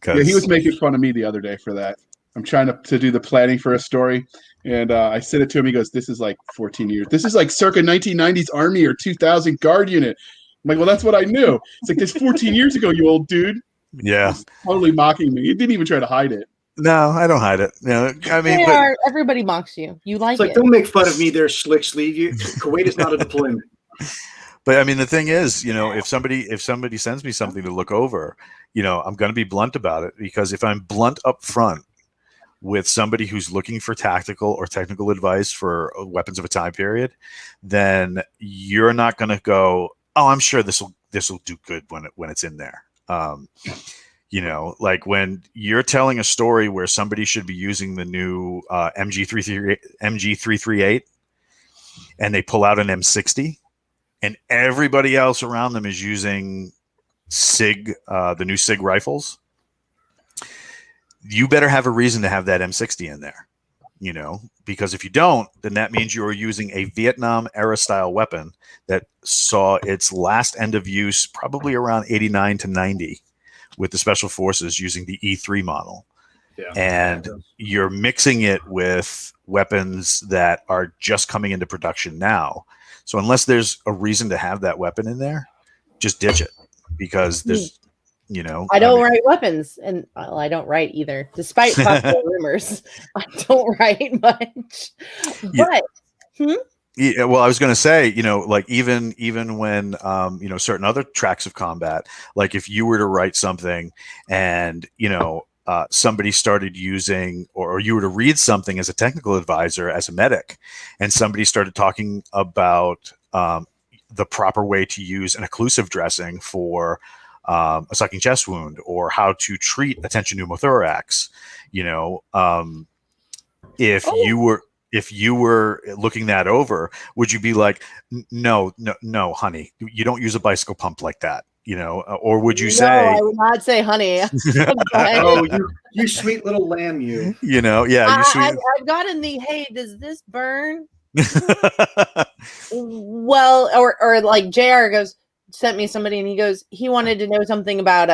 Yeah, he was making fun of me the other day for that. I'm trying to do the planning for a story, and I sent it to him. He goes, "This is like 14 years. This is like circa 1990s Army or 2000 Guard unit." I'm like, "Well, that's what I knew." It's like, "This 14 years ago, you old dude." Yeah. He's totally mocking me. He didn't even try to hide it. No, I don't hide it. I mean, everybody mocks you. You like It's like, it. don't make fun of me there, slick sleeve. Kuwait is not a deployment. But I mean, the thing is, if somebody sends me something to look over, I'm going to be blunt about it, because if I'm blunt up front with somebody who's looking for tactical or technical advice for weapons of a time period, then you're not going to go, "Oh, I'm sure this will do good when it's in there." Like when you're telling a story where somebody should be using the new MG338 and they pull out an M60 and everybody else around them is using SIG, the new SIG rifles, you better have a reason to have that M60 in there, because if you don't, then that means you're using a Vietnam era style weapon that saw its last end of use probably around 89 to 90 with the special forces using the E3 model. Yeah. And you're mixing it with weapons that are just coming into production now. So unless there's a reason to have that weapon in there, just ditch it, because there's, I don't write weapons, and I don't write either, despite possible rumors. I don't write much. But yeah, well, I was going to say, like even when certain other tracks of combat, like if you were to write something and somebody started using, or you were to read something as a technical advisor as a medic, and somebody started talking about the proper way to use an occlusive dressing for a sucking chest wound, or how to treat a tension pneumothorax, if you were looking that over, would you be like, no, honey, you don't use a bicycle pump like that, or would you say? No, I would not say honey. Oh, you sweet little lamb, you. Yeah, you sweet. I've gotten the, hey, does this burn? Well, or like JR sent me somebody, and he wanted to know something about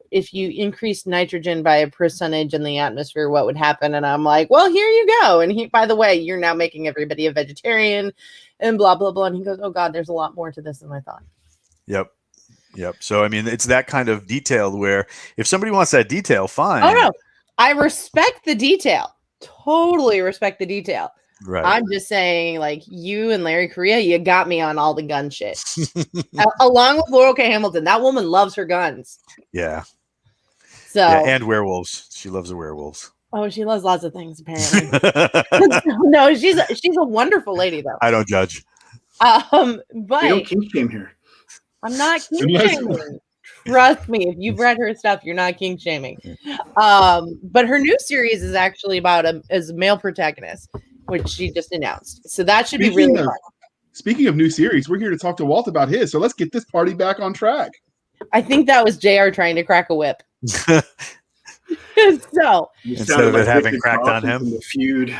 if you increase nitrogen by a percentage in the atmosphere, what would happen? And I'm like, well, here you go. And by the way, you're now making everybody a vegetarian and blah, blah, blah. And he goes, oh God, there's a lot more to this than I thought. Yep. So, I mean, it's that kind of detail where if somebody wants that detail, fine. Oh, no. I respect the detail. Totally respect the detail. Right. I'm just saying, like, you and Larry Correa, you got me on all the gun shit. Along with Laurel K. Hamilton. That woman loves her guns. Yeah. So and werewolves. She loves the werewolves. Oh, she loves lots of things, apparently. No, she's a wonderful lady, though. I don't judge. But you don't kink shame here. I'm not kink shaming. Trust me, if you've read her stuff, you're not kink shaming. But her new series is actually about a male protagonist, which she just announced. So that should be really fun. Speaking of new series, we're here to talk to Walt about his. So let's get this party back on track. I think that was JR trying to crack a whip. So instead of it having cracked on him, the feud.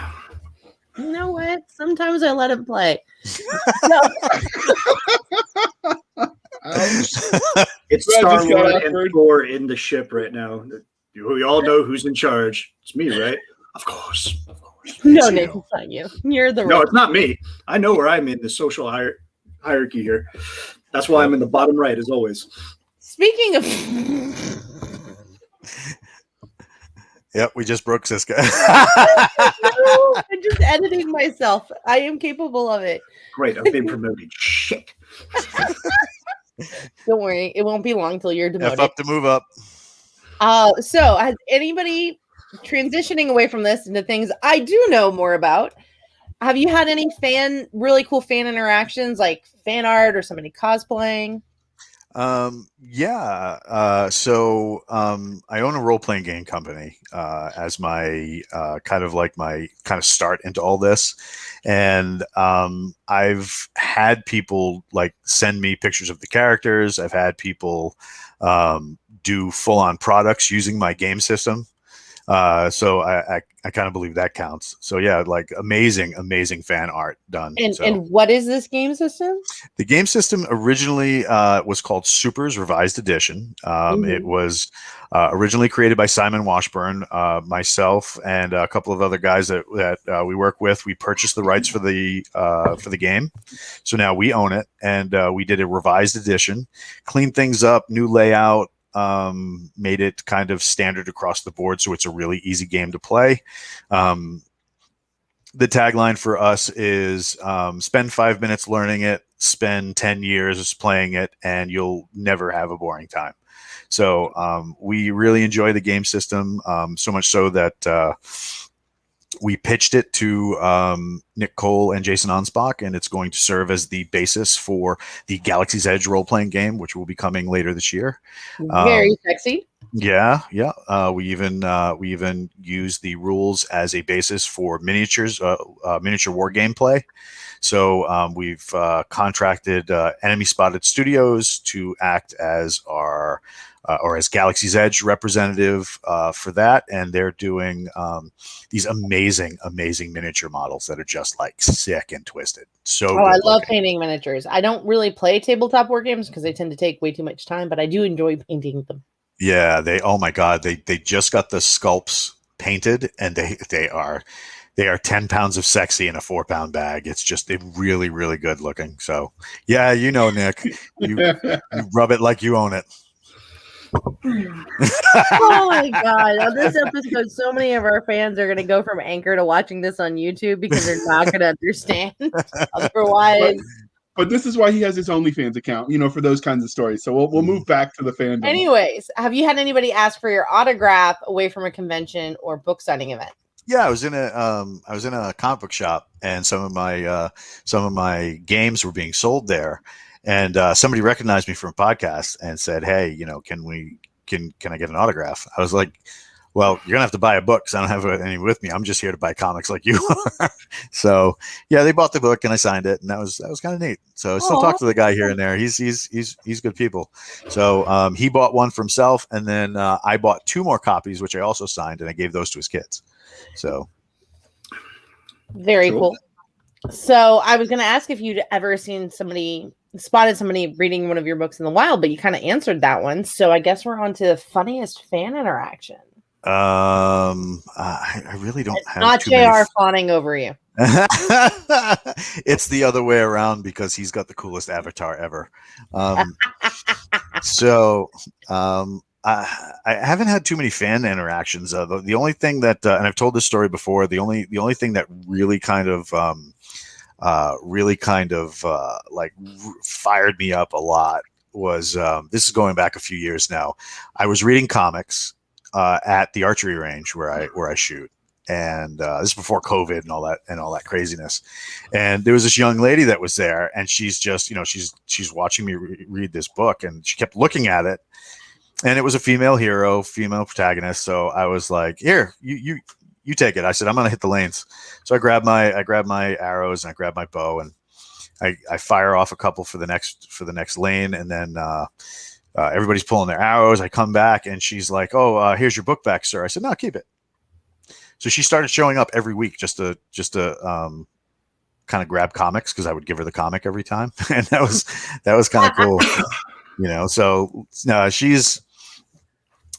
You know what? Sometimes I let him play. It's Star-Lord and Thor in the ship right now. We all know who's in charge. It's me, right? Of course. No, Nick, it's not you. You're the No, it's not me. I know where I'm in the social hierarchy here. That's why I'm in the bottom right, as always. Speaking of... Yep, we just broke Cisca. I'm just editing myself. I am capable of it. Great, I've been promoted. Shit. Don't worry, it won't be long till you're demoted. F up to move up. So has anybody transitioning away from this into things I do know more about? Have you had any really cool fan interactions, like fan art or somebody cosplaying? Yeah. So I own a role-playing game company as my kind of start into all this. And I've had people like send me pictures of the characters. I've had people do full-on products using my game system. So I kind of believe that counts. So yeah, like amazing fan art done. And what is this game system? The game system originally was called Super's Revised Edition. It was originally created by Simon Washburn, myself, and a couple of other guys that we work with. We purchased the rights for the game, so now we own it, and we did a revised edition, cleaned things up, new layout. Made it kind of standard across the board, so it's a really easy game to play. The tagline for us is spend 5 minutes learning it, spend 10 years playing it, and you'll never have a boring time. So we really enjoy the game system, so much so that we pitched it to Nick Cole and Jason Onspach, and it's going to serve as the basis for the Galaxy's Edge role-playing game, which will be coming later this year. Very sexy. Yeah. We even use the rules as a basis for miniature war gameplay. So we've contracted Enemy Spotted Studios to act as our or as Galaxy's Edge representative for that, and they're doing these amazing miniature models that are just like sick and twisted. So I love painting miniatures. I don't really play tabletop war games because they tend to take way too much time, but I do enjoy painting them. Yeah, oh my god, they just got the sculpts painted, and they are 10 pounds of sexy in a 4-pound bag. It's just really good looking. So yeah, Nick, you rub it like you own it. Oh my god, on this episode so many of our fans are going to go from Anchor to watching this on YouTube because they're not going to understand otherwise. But this is why he has his OnlyFans account, for those kinds of stories. So we'll move back to the fandom. Anyways, have you had anybody ask for your autograph away from a convention or book signing event? Yeah, I was in a comic book shop, and some of my games were being sold there. And somebody recognized me from a podcast and said, "Hey, can I get an autograph?" I was like, "Well, you're gonna have to buy a book because I don't have any with me. I'm just here to buy comics like you are." So yeah, they bought the book and I signed it, and that was kind of neat. So I still talk to the guy here and there. He's good people. So he bought one for himself, and then I bought 2 more copies, which I also signed, and I gave those to his kids. So very cool. So I was going to ask if you'd ever spotted somebody reading one of your books in the wild, but you kind of answered that one. So I guess we're on to the funniest fan interaction. I really don't have not JR fawning over you. It's the other way around because he's got the coolest avatar ever. I haven't had too many fan interactions. The only thing that, and I've told this story before, the only thing that really kind of fired me up a lot was this is going back a few years now. I was reading comics at the archery range where I shoot, and this is before COVID and all that craziness. And there was this young lady that was there, and she's just she's watching me read this book, and she kept looking at it. And it was a female protagonist. So I was like, "Here, you take it." I said, "I'm gonna hit the lanes." So I grabbed my arrows and I grabbed my bow, and I fire off a couple for the next lane, and then everybody's pulling their arrows. I come back, and she's like, "Oh, here's your book back, sir." I said, "No, keep it." So she started showing up every week just to kind of grab comics, because I would give her the comic every time, and that was kind of cool. So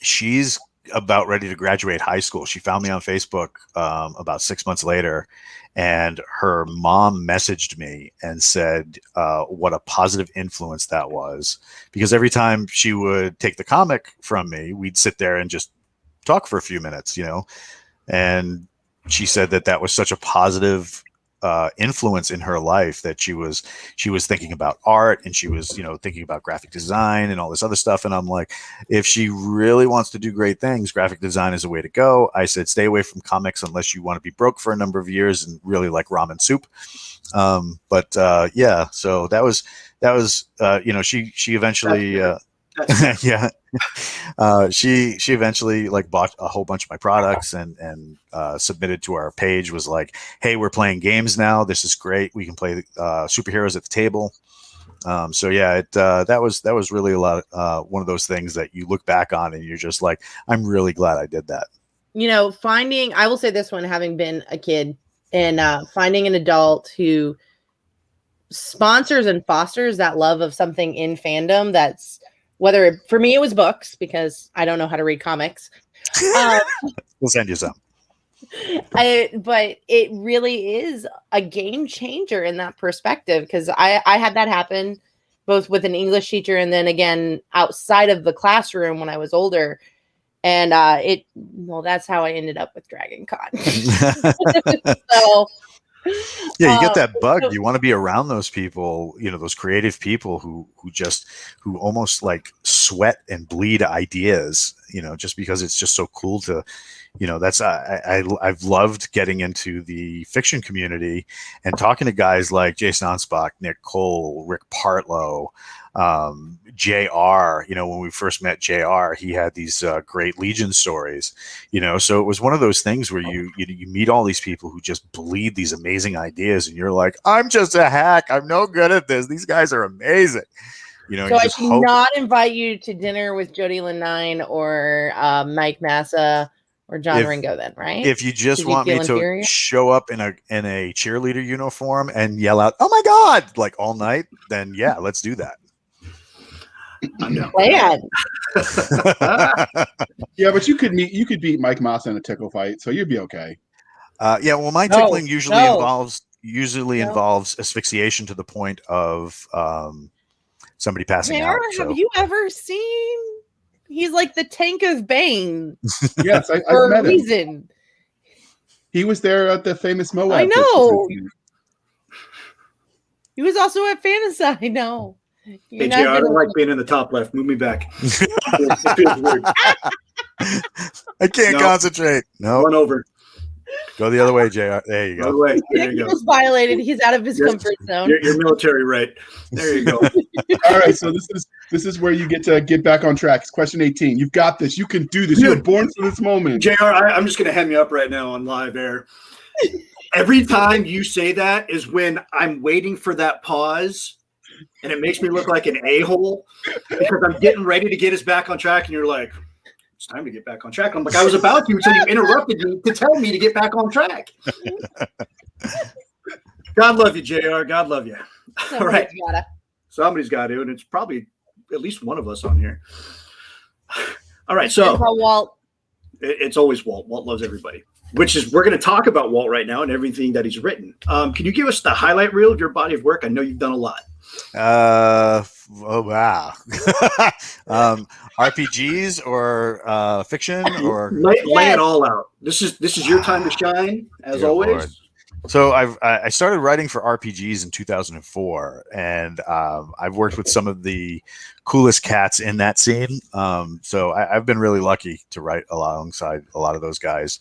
she's about ready to graduate high school. She found me on Facebook about 6 months later, and her mom messaged me and said what a positive influence that was, because every time she would take the comic from me, we'd sit there and just talk for a few minutes, and she said that was such a positive influence in her life, that she was thinking about art, and she was thinking about graphic design and all this other stuff. And I'm like, if she really wants to do great things, graphic design is a way to go. I said, stay away from comics unless you want to be broke for a number of years and really like ramen soup. Yeah, so that was she eventually yeah. She eventually bought a whole bunch of my products and submitted to our page, was like, "Hey, we're playing games now. This is great. We can play superheroes at the table." So yeah, that was really a lot one of those things that you look back on and you're just like, I'm really glad I did that. I will say this one, having been a kid and finding an adult who sponsors and fosters that love of something in fandom. That's for me, it was books because I don't know how to read comics. We'll send you some. But it really is a game changer in that perspective, because I had that happen both with an English teacher and then again outside of the classroom when I was older. And that's how I ended up with Dragon Con. So yeah, you get that bug. You want to be around those people, those creative people who almost like sweat and bleed ideas, just because it's just so cool to, that's I've loved getting into the fiction community and talking to guys like Jason Anspach, Nick Cole, Rick Partlow, JR. When we first met JR, he had these great Legion stories, so it was one of those things where you meet all these people who just bleed these amazing ideas, and you're like, I'm just a hack, I'm no good at this, these guys are amazing. So I should not invite you to dinner with Jody Lenine or Mike Massa or John Ringo then, right? If you just want me to show up in a cheerleader uniform and yell out, "Oh my God!" like all night, then yeah, let's do that. Plan. Yeah, but you could beat Mike Massa in a tickle fight, so you'd be okay. Yeah, well, my tickling usually involves asphyxiation to the point of somebody passing out. Have you ever seen? He's like the tank of Bane. Yes, I met him. He was there at the famous Moab. I know. He was also at Fantasy. I know. Hey, Jay, I don't like being in the top left. Move me back. I can't concentrate. No. Run over. Go the other way, JR. There you go. Other way. There you go. Was violated. He's out of his comfort zone. Your military right. There you go. All right, so this is where you get to get back on track. It's question 18. You've got this. You can do this. You were born for this moment. JR, I'm just going to hem you up right now on live air. Every time you say that is when I'm waiting for that pause, and it makes me look like an a-hole because I'm getting ready to get us back on track, and you're like, it's time to get back on track. I'm like, I was about to until you interrupted me to tell me to get back on track. God love you, JR. God love you. All right. Somebody's got to, and it's probably at least one of us on here. All right. So Walt. It's always Walt. Walt loves everybody, which is we're going to talk about Walt right now and everything that he's written. Can you give us the highlight reel of your body of work? I know you've done a lot. Oh wow. RPGs or fiction or lay it all out. This is your time to shine, as always. Lord. So I started writing for RPGs in 2004, and I've worked with some of the coolest cats in that scene. So I've been really lucky to write alongside a lot of those guys.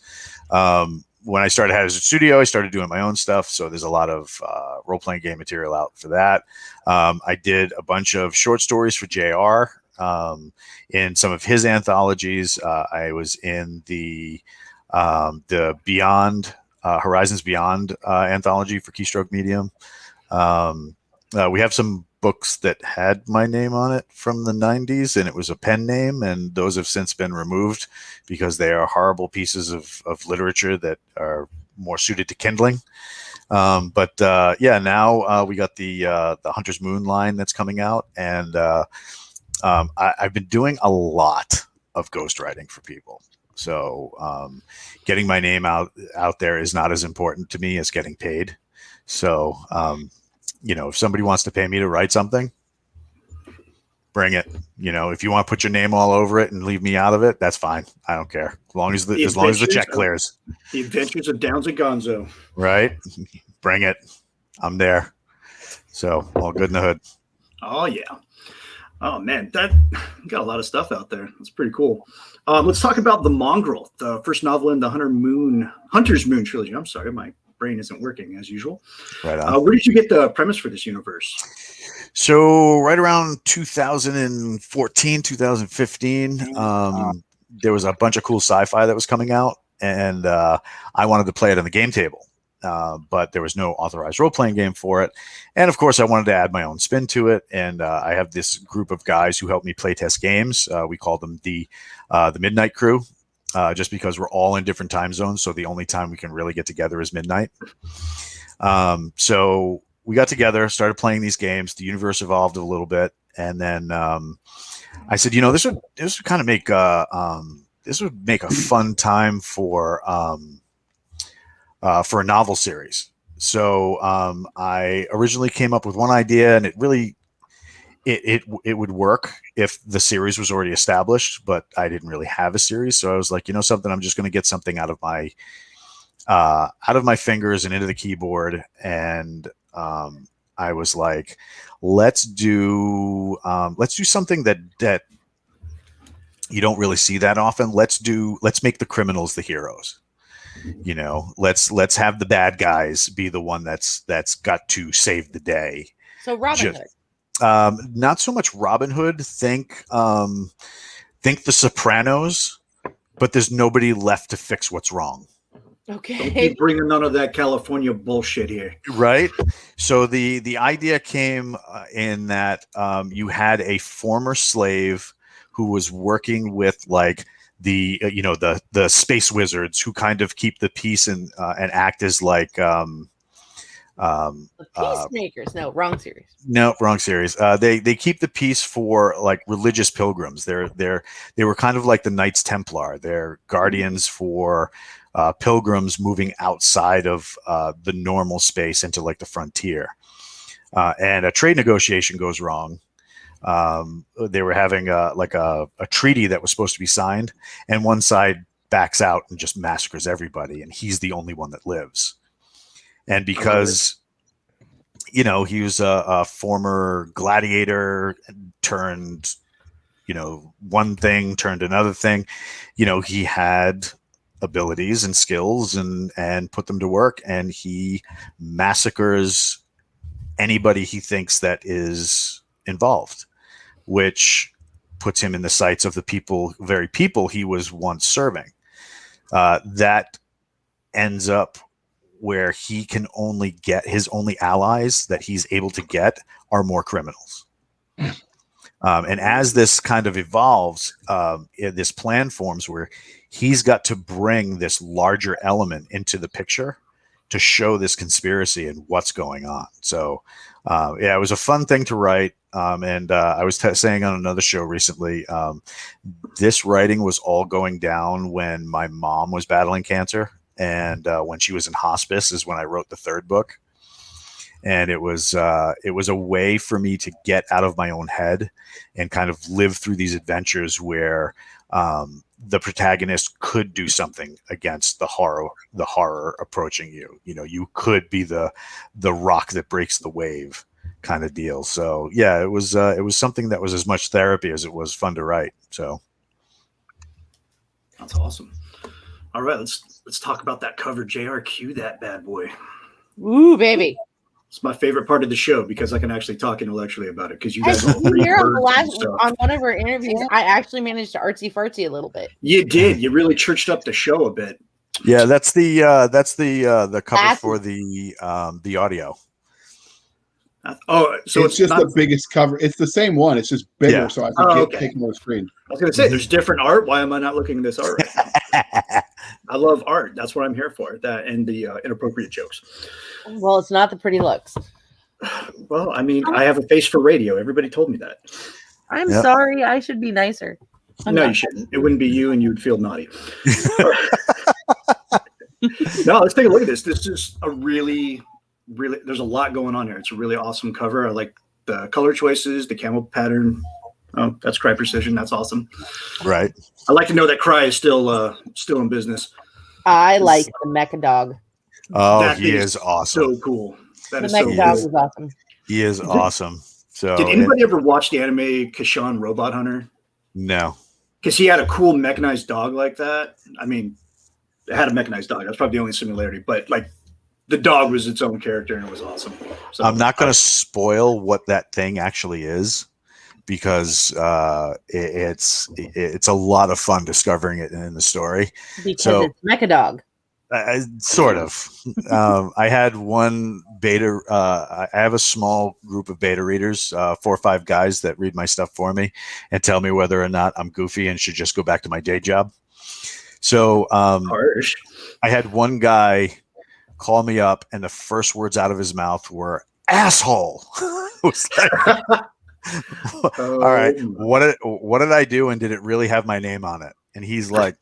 When I started having a studio, I started doing my own stuff. So there's a lot of role-playing game material out for that. I did a bunch of short stories for JR in some of his anthologies. I was in the Beyond Horizons Beyond anthology for Keystroke Medium. We have some books that had my name on it from the 90s, and it was a pen name, and those have since been removed because they are horrible pieces of literature that are more suited to kindling. Now we got the Hunter's Moon line that's coming out, and I've been doing a lot of ghostwriting for people. So getting my name out there is not as important to me as getting paid. So, if somebody wants to pay me to write something, bring it. If you want to put your name all over it and leave me out of it, that's fine. I don't care. As long as the check clears. The Adventures of Downs and Gonzo. Right. Bring it. I'm there. So all good in the hood. Oh yeah. Oh man, that got a lot of stuff out there. That's pretty cool. Let's talk about The Mongrel, the first novel in the Hunter's Moon trilogy. I'm sorry, my brain isn't working as usual. Right on. Where did you get the premise for this universe? So right around 2014, 2015, there was a bunch of cool sci-fi that was coming out, and I wanted to play it on the game table. But there was no authorized role-playing game for it. And of course I wanted to add my own spin to it. And I have this group of guys who help me play test games. We call them the Midnight Crew. just because we're all in different time zones. So the only time we can really get together is midnight. So we got together, started playing these games. The universe evolved a little bit, and then I said, this would kind of make this would make a fun time for a novel series. So I originally came up with one idea, and it really it would work if the series was already established, but I didn't really have a series. So I was like, something, I'm just going to get something out of my fingers and into the keyboard. And I was like, let's do something that you don't really see that often. Let's make the criminals the heroes. Let's have the bad guys be the one that's got to save the day. So Robin Hood. Not so much Robin Hood. Think The Sopranos, but there's nobody left to fix what's wrong. Okay. Don't keep bringing none of that California bullshit here. Right. So the idea came in that you had a former slave who was working with like the the space wizards who kind of keep the peace and act as like The Peacemakers. No, wrong series. No, wrong series. They keep the peace for like religious pilgrims. They were kind of like the Knights Templar. They're guardians for pilgrims moving outside of the normal space into like the frontier. And a trade negotiation goes wrong. They were having a treaty that was supposed to be signed, and one side backs out and just massacres everybody, and he's the only one that lives. And because, he was a former gladiator turned, one thing turned another thing, he had abilities and skills and put them to work, and he massacres anybody he thinks that is involved, which puts him in the sights of the very people he was once serving. That ends up where he can only get his only allies that he's able to get are more criminals. And as this kind of evolves, this plan forms where he's got to bring this larger element into the picture to show this conspiracy and what's going on. So, it was a fun thing to write. And I was saying on another show recently, this writing was all going down when my mom was battling cancer. And when she was in hospice is when I wrote the third book. And it was a way for me to get out of my own head and kind of live through these adventures where the protagonist could do something against the horror approaching you. You could be the rock that breaks the wave kind of deal. So yeah, it was something that was as much therapy as it was fun to write. So that's awesome. All right, let's talk about that cover. JRQ, that bad boy. Ooh, baby. It's my favorite part of the show because I can actually talk intellectually about it because you guys all hear on one of our interviews, I actually managed to artsy fartsy a little bit. You did. You really churched up the show a bit. Yeah, that's the cover for the audio. Oh, so it's just the biggest cover. It's the same one. It's just bigger, so I can take more screen. I was going to say, there's different art. Why am I not looking at this art right now? I love art. That's what I'm here for. That and the inappropriate jokes. Well, it's not the pretty looks. Well, I mean, I have a face for radio. Everybody told me that. I'm sorry. I should be nicer. You shouldn't. It wouldn't be you, and you'd feel naughty. No, let's take a look at this. This is a really there's a lot going on here. It's a really awesome cover. I like the color choices, the camo pattern. Oh, that's Cry Precision. That's awesome. Right. I like to know that Cry is still in business. I like the Mecha Dog. Oh, that he is awesome. So cool. That the is Mecha so Dog cool. is awesome. He is awesome. So did anybody ever watch the anime Kashan Robot Hunter? No. Because he had a cool mechanized dog like that. I mean, it had a mechanized dog. That's probably the only similarity. But like, the dog was its own character, and it was awesome. So I'm not going to spoil what that thing actually is because it's a lot of fun discovering it in the story. Because it's Mecha Dog. Sort of. I had one beta. I have a small group of beta readers, 4 or 5 guys that read my stuff for me and tell me whether or not I'm goofy and should just go back to my day job. So Harsh. I had one guy call me up, and the first words out of his mouth were "asshole." I was like, all right, what did I do, and did it really have my name on it? And he's like,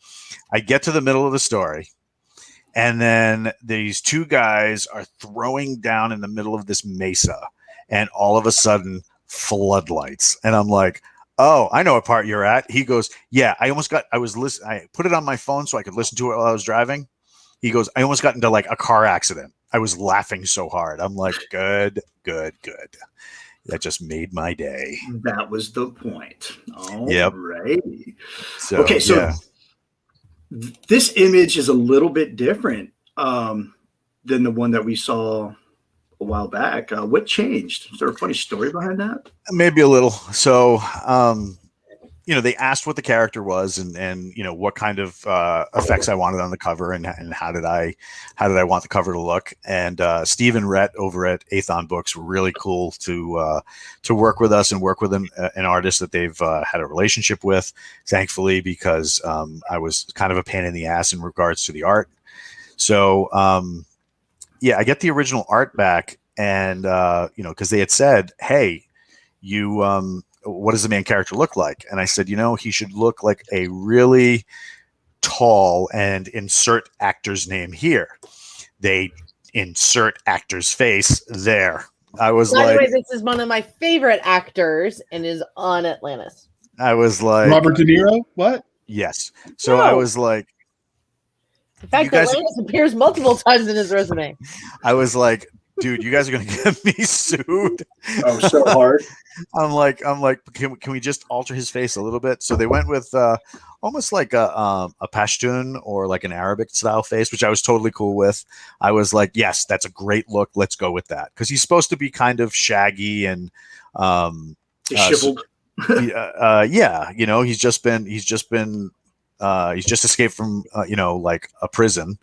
I get to the middle of the story, and then these two guys are throwing down in the middle of this mesa, and all of a sudden, floodlights. And I'm like, oh, I know what part you're at. He goes, yeah, I was listening. I put it on my phone so I could listen to it while I was driving. He goes, I almost got into like a car accident. I was laughing so hard. I'm like, good. That just made my day. That was the point. All Yep. right. So yeah. This image is a little bit different than the one that we saw a while back. What changed? Is there a funny story behind that? Maybe a little. So, they asked what the character was and what kind of effects I wanted on the cover and how did I want the cover to look. And Steve and Rhett over at Athon Books were really cool to work with us and work with an artist that they've had a relationship with, thankfully, because I was kind of a pain in the ass in regards to the art. So, I get the original art back and, because they had said, hey, what does the main character look like? And I said, he should look like a really tall, and insert actor's name here. They insert actor's face there. I was By like, the way, this is one of my favorite actors and is on Atlantis. I was like, Robert De Niro? What? yes. So No. I was like, in fact, Atlantis appears multiple times in his resume. I was like, dude, you guys are going to get me sued. Oh, so hard. I'm like, can we just alter his face a little bit? So they went with almost like a Pashtun or like an Arabic style face, which I was totally cool with. I was like, yes, that's a great look. Let's go with that, because he's supposed to be kind of shaggy and Disheveled. he's just escaped from like a prison,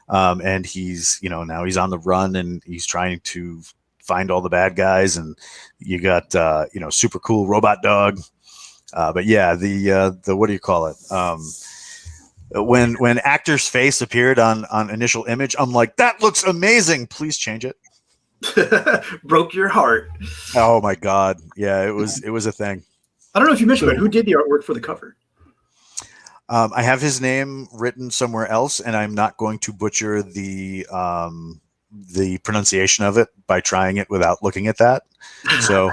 and he's now he's on the run and he's trying to find all the bad guys, and you got super cool robot dog. But yeah, the what do you call it? When actor's face appeared on initial image, I'm like, that looks amazing. Please change it. Broke your heart. Oh my god, yeah, it was a thing. I don't know if you mentioned, but who did the artwork for the cover? I have his name written somewhere else, and I'm not going to butcher the pronunciation of it by trying it without looking at that. So,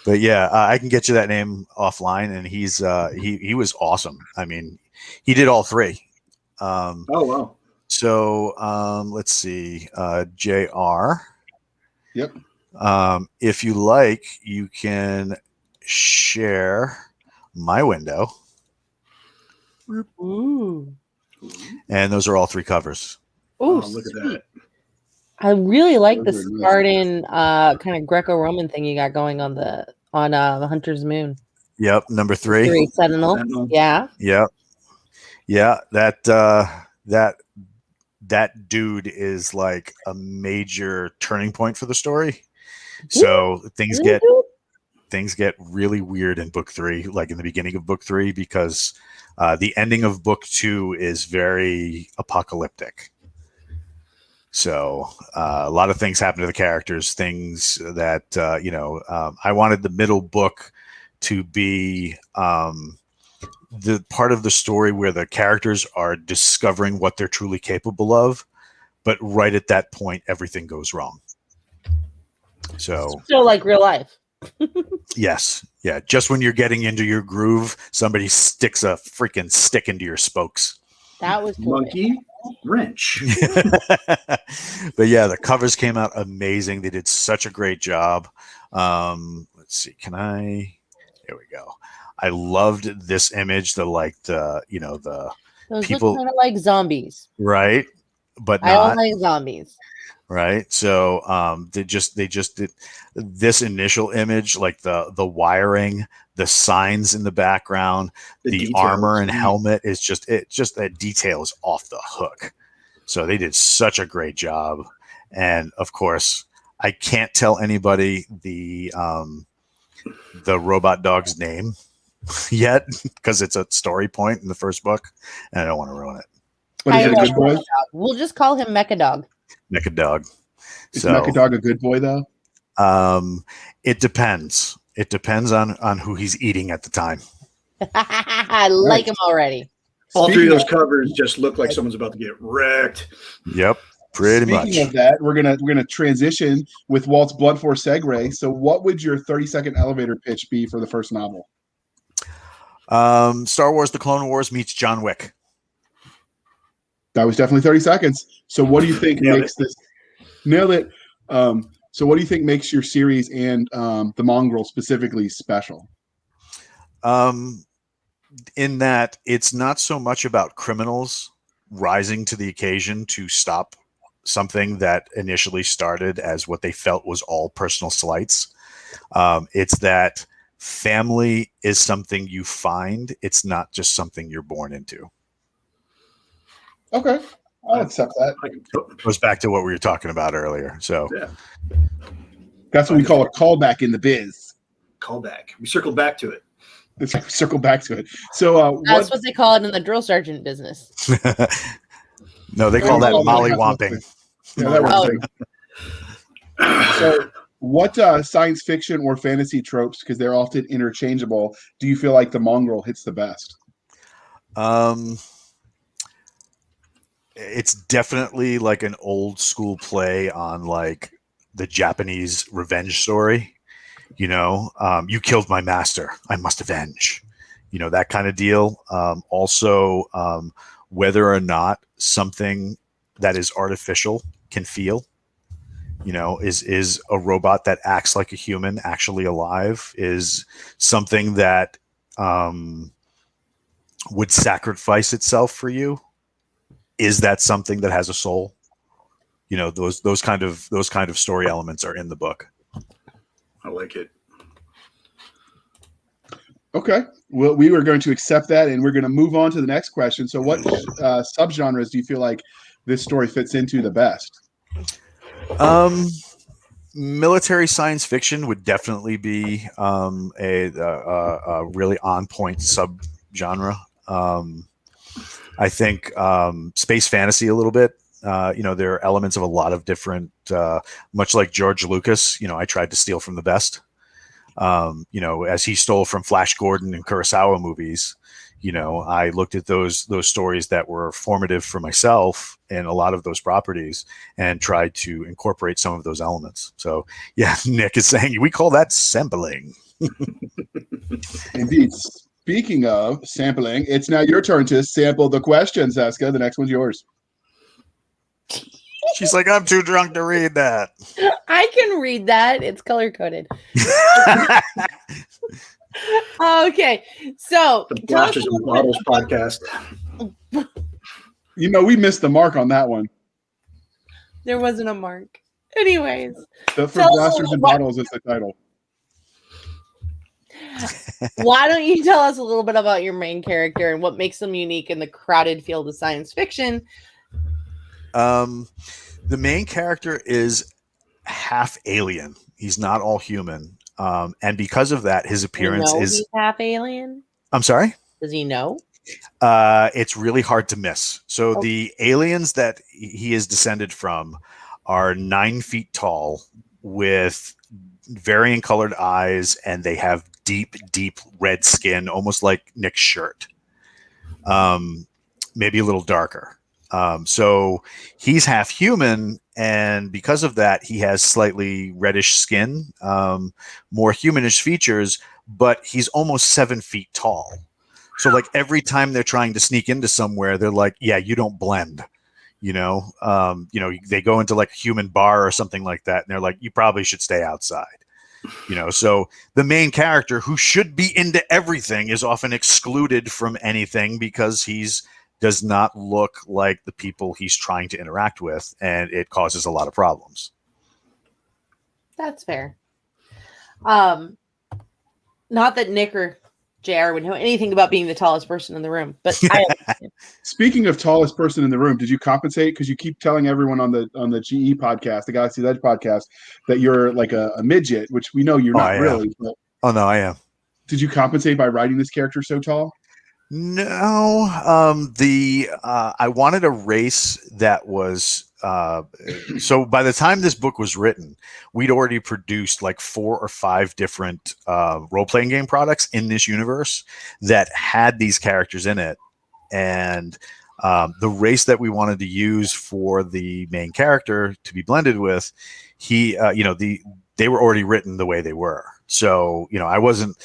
but yeah, I can get you that name offline, and he was awesome. I mean, he did all three. Oh wow! So let's see, JR. Yep. If you like, you can share my window. Ooh. And those are all three covers. Ooh, Look at that. I really like the Those are nice. Spartan kind of Greco-Roman thing you got going on the Hunter's Moon. Yep, number 3. Sentinel. Yeah. Yep. Yeah, that dude is like a major turning point for the story. So things get really weird in book 3, like in the beginning of book 3, because the ending of book 2 is very apocalyptic. So a lot of things happen to the characters, things that, I wanted the middle book to be the part of the story where the characters are discovering what they're truly capable of. But right at that point, everything goes wrong. So like real life. Yes. Yeah. Just when you're getting into your groove, somebody sticks a freaking stick into your spokes. That was cool. Monkey wrench. But yeah, the covers came out amazing. They did such a great job. Let's see. Here we go. I loved this image. Those people look kind of like zombies. Right. But I don't like zombies. Right. So they just did this initial image, like the wiring, the signs in the background, the armor and helmet is just that detail is off the hook. So they did such a great job. And of course, I can't tell anybody the robot dog's name. yet because it's a story point in the first book, and I don't want to ruin it. But is it a good boy? We'll just call him Mecha Dog. Mecha Dog. Is Mecha Dog a good boy though? It depends. It depends on who he's eating at the time. I like him already. All three of those covers just look like someone's about to get wrecked. Yep, pretty much. Speaking of that, we're gonna transition with Walt's Blood Force segue. So, what would your 30-second elevator pitch be for the first novel? Star Wars: The Clone Wars meets John Wick. That was definitely 30 seconds. So, what do you think makes this? Nailed it. So, what do you think makes your series and the Mongrel specifically special? In that it's not so much about criminals rising to the occasion to stop something that initially started as what they felt was all personal slights. It's that family is something you find. It's not just something you're born into. Okay. I'll accept that. It goes back to what we were talking about earlier. So Yeah. That's what we call a callback in the biz. Callback. We circled back to it. Let's circle back to it. So That's what they call it in the drill sergeant business. no, they call that mollywomping. Yeah, that works. So what science fiction or fantasy tropes, because they're often interchangeable, do you feel like the Mongrel hits the best? It's definitely like an old school play on like the Japanese revenge story. You know, you killed my master, I must avenge. You know, that kind of deal. Also, whether or not something that is artificial can feel. You know, is a robot that acts like a human actually alive? Is something that would sacrifice itself for you? Is that something that has a soul? You know, those kind of story elements are in the book. I like it. Okay. Well, we were going to accept that, and we're going to move on to the next question. So what subgenres do you feel like this story fits into the best? Military science fiction would definitely be a really on-point subgenre. I think space fantasy a little bit. You know, there are elements of a lot of different, much like George Lucas, you know, I tried to steal from the best. You know, as he stole from Flash Gordon and Kurosawa movies, you know, I looked at those stories that were formative for myself and a lot of those properties and tried to incorporate some of those elements. So, yeah, Nick is saying we call that sampling. Indeed. Speaking of sampling, it's now your turn to sample the question, Cisca. The next one's yours. She's like, I'm too drunk to read that. I can read that. It's color coded. Okay, so The Blasters and Bottles podcast. You know, we missed the mark on that one. there wasn't a mark. Anyways, The For Tell us Blasters and what- Bottles is the title. why don't you tell us a little bit about your main character and what makes them unique in the crowded field of science fiction? The main character is half alien. He's not all human. And because of that, his appearance Does he know is... he's half alien? I'm sorry? Does he know? It's really hard to miss. So the aliens that he is descended from are 9 feet tall with varying colored eyes, and they have deep, deep red skin, almost like Nick's shirt. Maybe a little darker. So he's half human, and because of that, he has slightly reddish skin, more humanish features, but he's almost 7 feet tall. So like every time they're trying to sneak into somewhere, they're like, yeah, you don't blend. You know, they go into like a human bar or something like that, and they're like, you probably should stay outside. You know, so the main character, who should be into everything, is often excluded from anything because does not look like the people he's trying to interact with, and it causes a lot of problems. That's fair. Not that Nick or JR would know anything about being the tallest person in the room, but I Speaking of tallest person in the room, did you compensate? Because you keep telling everyone on the GE podcast, the Galaxy's Edge podcast, that you're like a midget, which we know you're not really. But... Oh no, I am. Did you compensate by writing this character so tall? No, I wanted a race that was so by the time this book was written, we'd already produced like 4 or 5 different role-playing game products in this universe that had these characters in it, and the race that we wanted to use for the main character to be blended with, they were already written the way they were. So, I wasn't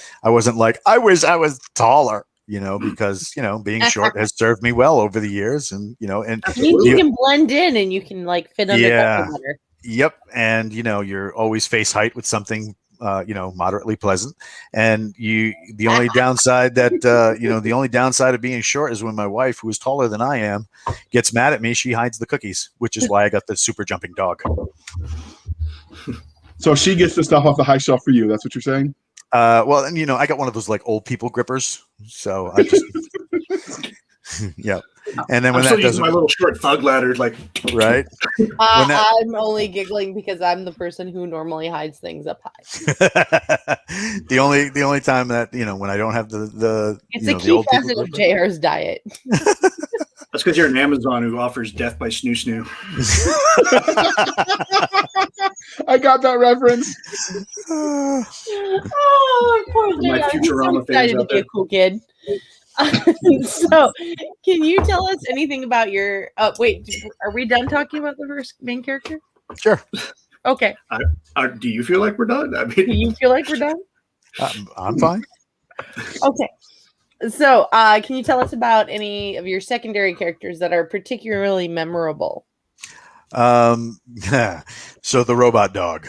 like, I wish I was taller, because, being short has served me well over the years. And, and it means you can blend in and you can like fit on the cover better. Yep. And, you're always face height with something, moderately pleasant. And the only downside the only downside of being short is when my wife, who is taller than I am, gets mad at me, she hides the cookies, which is why I got the super jumping dog. So she gets the stuff off the high shelf for you. That's what you're saying? Well, and I got one of those like old people grippers. So I just, yeah. And then when I'm still using my little short thug ladder, like right. I'm only giggling because I'm the person who normally hides things up high. the only time that when I don't have the it's a key facet of JR's diet. That's because you're an Amazon who offers death by snoo snoo. I got that reference. Oh, poor JR. My Futurama fans to be a cool kid. So, can you tell us anything about your? Wait, are we done talking about the first main character? Sure. Okay. Do you feel like we're done? I mean, do you feel like we're done? I'm fine. Okay. So, can you tell us about any of your secondary characters that are particularly memorable? So the robot dog,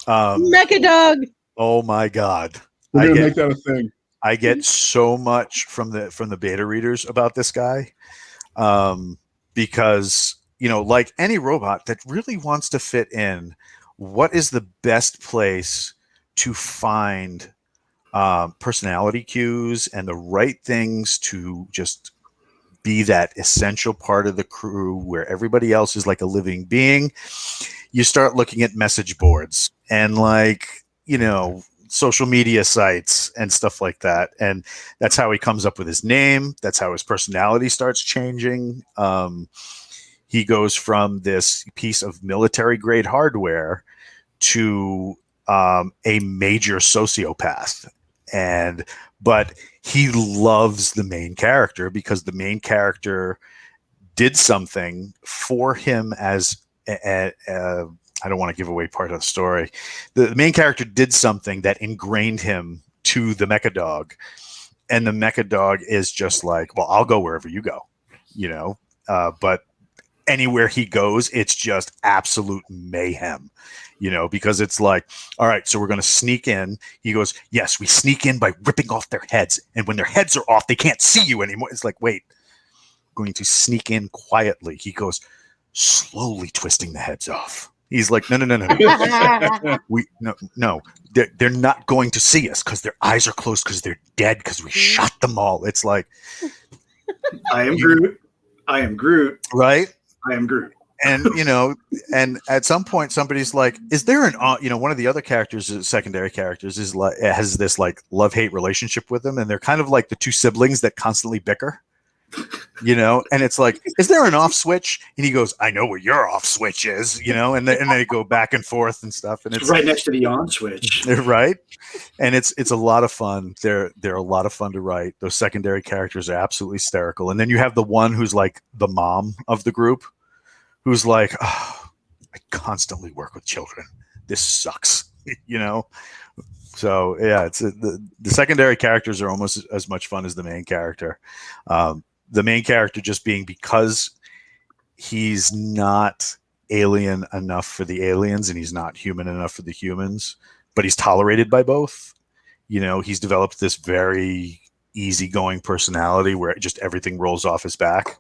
Mecha Dog. Oh my God! We're gonna make that a thing. I get so much from the beta readers about this guy, because like any robot that really wants to fit in, what is the best place to find personality cues and the right things to just be that essential part of the crew where everybody else is like a living being? You start looking at message boards and social media sites and stuff like that. And that's how he comes up with his name. That's how his personality starts changing. He goes from this piece of military grade hardware to a major sociopath. But he loves the main character because the main character did something for him as I don't want to give away part of the story. The main character did something that ingrained him to the mecha dog, and the mecha dog is just like, well, I'll go wherever you go, but anywhere he goes, it's just absolute mayhem, because it's like, all right, so we're going to sneak in. He goes, yes, we sneak in by ripping off their heads. And when their heads are off, they can't see you anymore. It's like, wait, going to sneak in quietly. He goes, slowly twisting the heads off. He's like, no. No. They're not going to see us because their eyes are closed because they're dead because we shot them all. It's like, I am Groot. Right? I am Groot. And, and at some point somebody's like, is there one of the other characters, secondary characters, is like, has this like love-hate relationship with them. And they're kind of like the two siblings that constantly bicker. And it's like, is there an off switch? And he goes, I know where your off switch is, and they go back and forth and stuff. And it's right next to the on switch. Right. And it's a lot of fun. They're a lot of fun to write. Those secondary characters are absolutely hysterical. And then you have the one who's like the mom of the group, who's like, oh, I constantly work with children. This sucks, So yeah, it's the secondary characters are almost as much fun as the main character. The main character just being, because he's not alien enough for the aliens and he's not human enough for the humans, but he's tolerated by both. He's developed this very easygoing personality where just everything rolls off his back.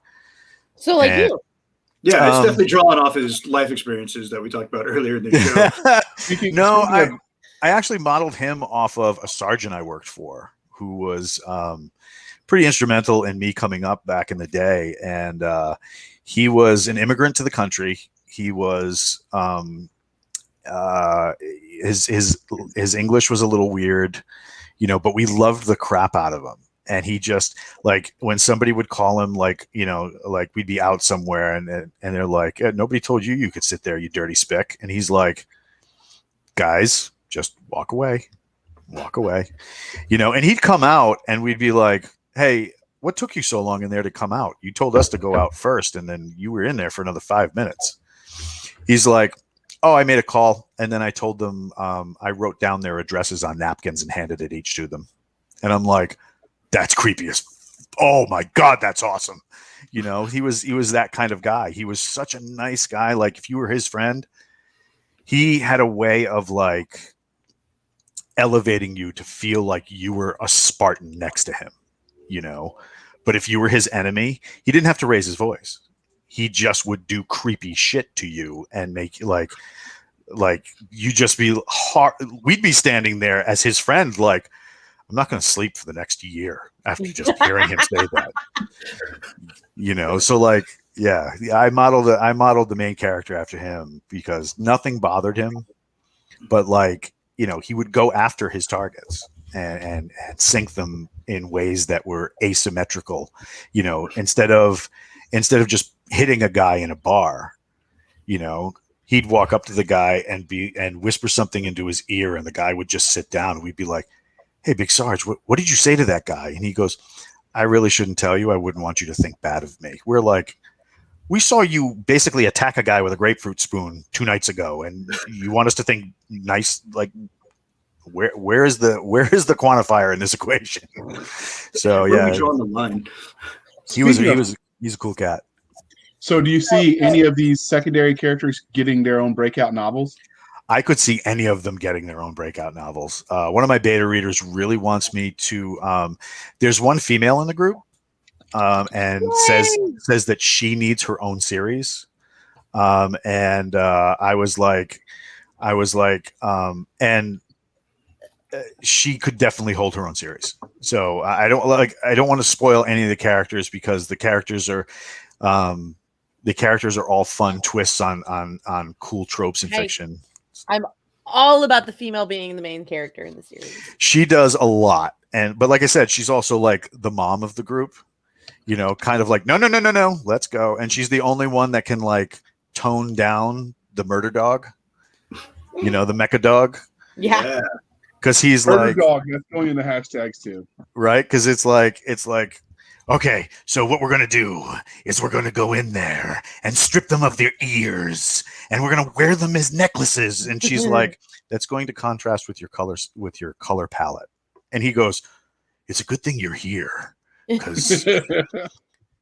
So like you. Yeah, it's definitely drawn off his life experiences that we talked about earlier in the show. No, I actually modeled him off of a sergeant I worked for who was pretty instrumental in me coming up back in the day. And he was an immigrant to the country. He was his English was a little weird. but we loved the crap out of him. And he just, like, when somebody would call him, like, like we'd be out somewhere and they're like, nobody told you could sit there, you dirty spick. And he's like, guys, just walk away, and he'd come out and we'd be like, hey, what took you so long in there to come out? You told us to go out first, and then you were in there for another 5 minutes. He's like, oh, I made a call, and then I told them I wrote down their addresses on napkins and handed it each to them. And I'm like, that's creepy as, oh my God, that's awesome. He was that kind of guy. He was such a nice guy. Like, if you were his friend, he had a way of like elevating you to feel like you were a Spartan next to him, But if you were his enemy, he didn't have to raise his voice. He just would do creepy shit to you and make you like you just be hard. We'd be standing there as his friend, like, I'm not going to sleep for the next year after just hearing him say that. So like, yeah, I modeled the main character after him because nothing bothered him, but like, he would go after his targets and sink them in ways that were asymmetrical, instead of just hitting a guy in a bar, he'd walk up to the guy and whisper something into his ear, and the guy would just sit down, and we'd be like, hey, Big Sarge, what did you say to that guy? And he goes, I really shouldn't tell you. I wouldn't want you to think bad of me. We're like, we saw you basically attack a guy with a grapefruit spoon 2 nights ago, and you want us to think nice, like, where is the quantifier in this equation? So Where yeah, are we drawing the line? he's a cool cat. So do you see any of these secondary characters getting their own breakout novels? I could see any of them getting their own breakout novels. One of my beta readers really wants me to. There's one female in the group, and says that she needs her own series. And I was like, and she could definitely hold her own series. So I don't want to spoil any of the characters because the characters are all fun twists on cool tropes in fiction. I'm all about the female being the main character in the series. She does a lot. But like I said, she's also like the mom of the group, kind of like, no, let's go. And she's the only one that can like tone down the murder dog, the mecha dog. Yeah. Because he's Murder like, dog, that's going in the hashtags too. Right. Because it's like, okay, so what we're going to do is we're going to go in there and strip them of their ears and we're going to wear them as necklaces. And she's like, that's going to contrast with your color palette. And he goes, it's a good thing you're here because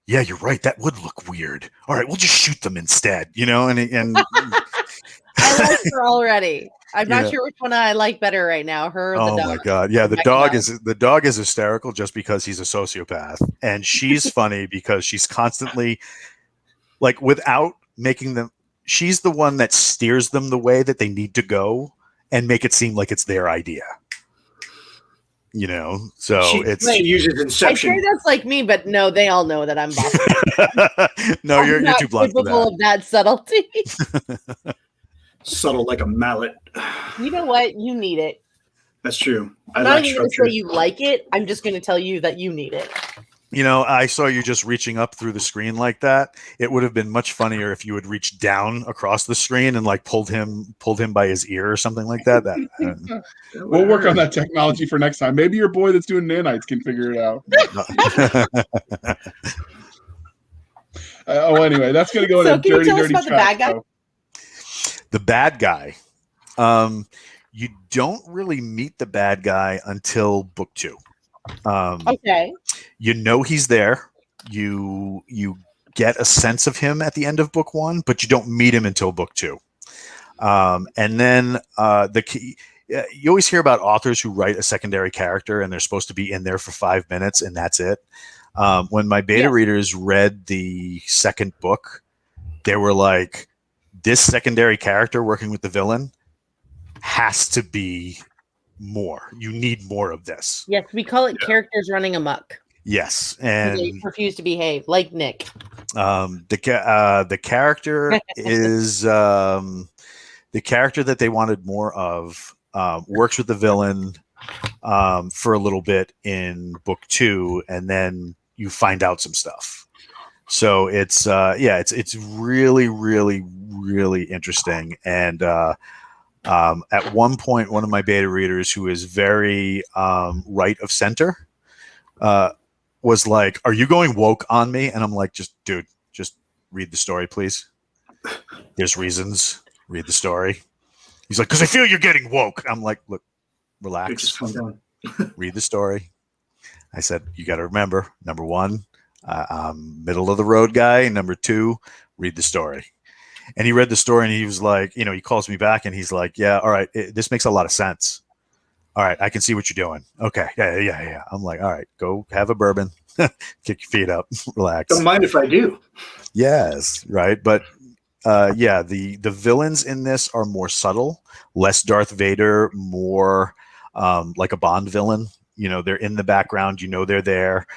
yeah, you're right. That would look weird. All right, we'll just shoot them instead, and I like her already. I'm not sure which one I like better right now. Her or the dog. Oh my God. Yeah. The dog is hysterical just because he's a sociopath. And she's funny because she's constantly like, without making them, she's the one that steers them the way that they need to go and make it seem like it's their idea. So she uses Inception. I say that's like me, but no, they all know that I'm boss. No, you're too blunt for that. Of that subtlety. Subtle like a mallet. You know what? You need it. That's true. I'm not even going to say you like it. I'm just going to tell you that you need it. I saw you just reaching up through the screen like that. It would have been much funnier if you had reached down across the screen and like pulled him by his ear or something like that. We'll work on that technology for next time. Maybe your boy that's doing nanites can figure it out. Anyway, that's going to go in a dirty, dirty about the bad guy? The bad guy. You don't really meet the bad guy until book 2. Okay. He's there. You get a sense of him at the end of book 1, but you don't meet him until book 2. And then you always hear about authors who write a secondary character and they're supposed to be in there for 5 minutes and that's it. When my beta readers read the second book, they were like, this secondary character working with the villain has to be more. You need more of this. Yes, we call it characters running amok. Yes, and they refuse to behave, like Nick. The character is the character that they wanted more of. Works with the villain, for a little bit in book 2, and then you find out some stuff. So it's it's really, really, really interesting. And at one point, one of my beta readers, who is very right of center, was like, "Are you going woke on me?" And I'm like, "Just read the story, please. There's reasons. Read the story." He's like, "Because I feel you're getting woke." I'm like, "Look, relax. Just calm down. Read the story." I said, "You got to remember, number 1, I'm middle of the road guy. Number 2, read the story." And he read the story, and he was like, he calls me back, and he's like, "Yeah, all right, this makes a lot of sense. All right, I can see what you're doing. Okay, yeah." I'm like, "All right, go have a bourbon, kick your feet up, relax." Don't mind if I do. Yes, right. But the villains in this are more subtle, less Darth Vader, more like a Bond villain. They're in the background. They're there.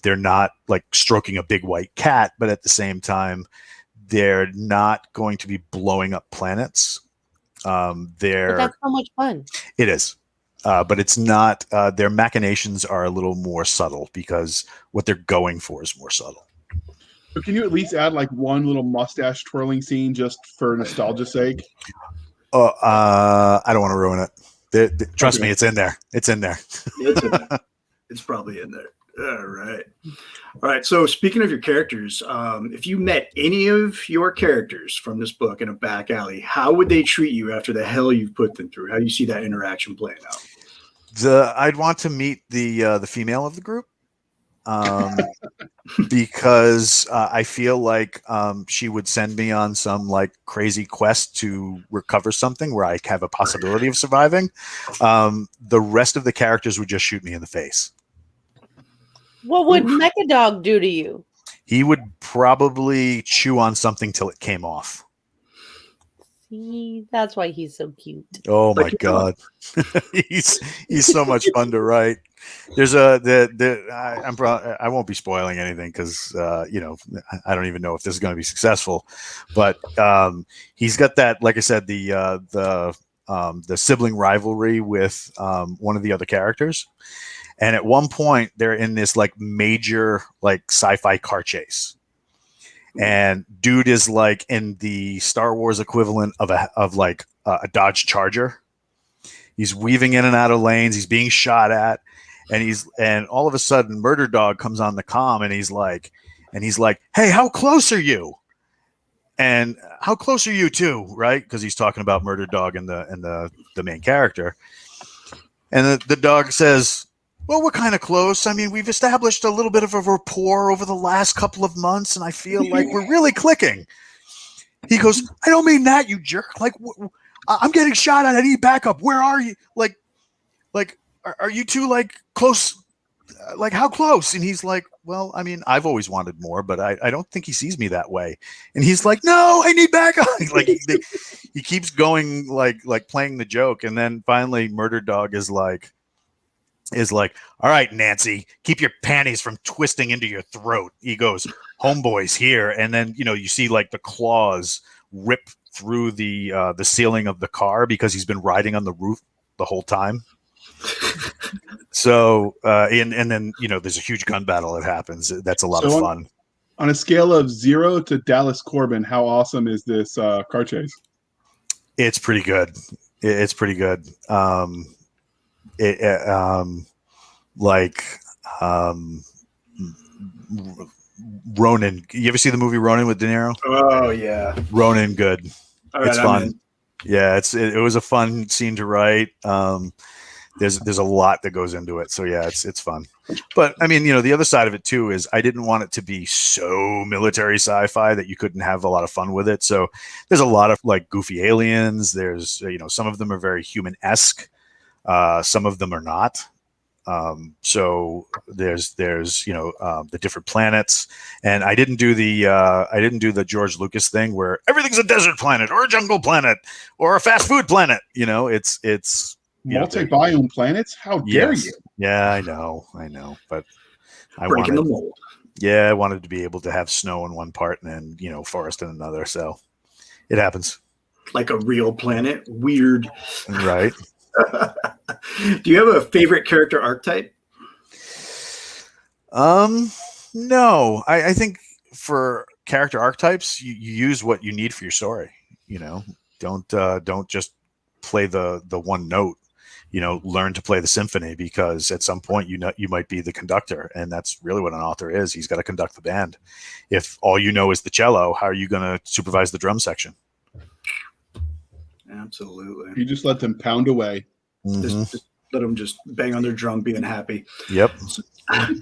They're not like stroking a big white cat, but at the same time, they're not going to be blowing up planets. But that's so much fun. It is. But it's not. Their machinations are a little more subtle because what they're going for is more subtle. So can you at least add like one little mustache twirling scene just for nostalgia's sake? Oh, I don't want to ruin it. Trust me, it's in there. It's in there. It's in there. It's probably in there. All right. So speaking of your characters, if you met any of your characters from this book in a back alley, how would they treat you after the hell you've put them through? How do you see that interaction playing out? I'd want to meet the female of the group. Because I feel like she would send me on some like crazy quest to recover something where I have a possibility of surviving. The rest of the characters would just shoot me in the face. What would Mecha Dog do to you? He would probably chew on something till it came off. See, that's why he's so cute. Oh my God. he's so much fun to write. There's I won't be spoiling anything because I don't even know if this is going to be successful, but he's got that, like I said, the sibling rivalry with one of the other characters, and at one point they're in this like major like sci-fi car chase, and dude is like in the Star Wars equivalent of a Dodge Charger. He's weaving in and out of lanes. He's being shot at. And all of a sudden Murder Dog comes on the comm and he's like, "Hey, how close are you? And how close are you too?" Right? Because he's talking about Murder Dog and the main character. And the dog says, "Well, we're kind of close. I mean, we've established a little bit of a rapport over the last couple of months, and I feel like we're really clicking." He goes, "I don't mean that, you jerk. Like, I'm getting shot at. I need backup. Where are you? Like, are you two like close? Like, how close?" And he's like, "Well, I mean, I've always wanted more, but I don't think he sees me that way." And he's like, "No, I need backup." Like he keeps going like playing the joke, and then finally Murder Dog is like, "All right, Nancy, keep your panties from twisting into your throat." He goes, "Homeboy's here," and then you see like the claws rip through the ceiling of the car because he's been riding on the roof the whole time. So and then there's a huge gun battle that happens. That's a lot of fun. On a scale of 0 to Dallas Corbin, how awesome is this car chase? It's pretty good. It's pretty good. Ronin. You ever see the movie Ronin with De Niro? Oh yeah, Ronin, good. Right, it's fun. Yeah, it was a fun scene to write. There's a lot that goes into it, so yeah, it's fun. But I mean, the other side of it too is I didn't want it to be so military sci-fi that you couldn't have a lot of fun with it. So there's a lot of like goofy aliens. There's some of them are very human-esque. Some of them are not. So there's the different planets, and I didn't do the George Lucas thing where everything's a desert planet or a jungle planet or a fast food planet. It's multi-biome planets. How dare you? Yeah, I know, but I breaking the mold. Yeah, I wanted to be able to have snow in one part and then forest in another. So it happens. Like a real planet. Weird. Right. Do you have a favorite character archetype? No. I think for character archetypes, you use what you need for your story. Don't just play the one note. Learn to play the symphony, because at some point you might be the conductor, and that's really what an author is. He's got to conduct the band. If all you know is the cello, how are you going to supervise the drum section? Absolutely. You just let them pound away. Just let them just bang on their drum, being happy. Yep. So,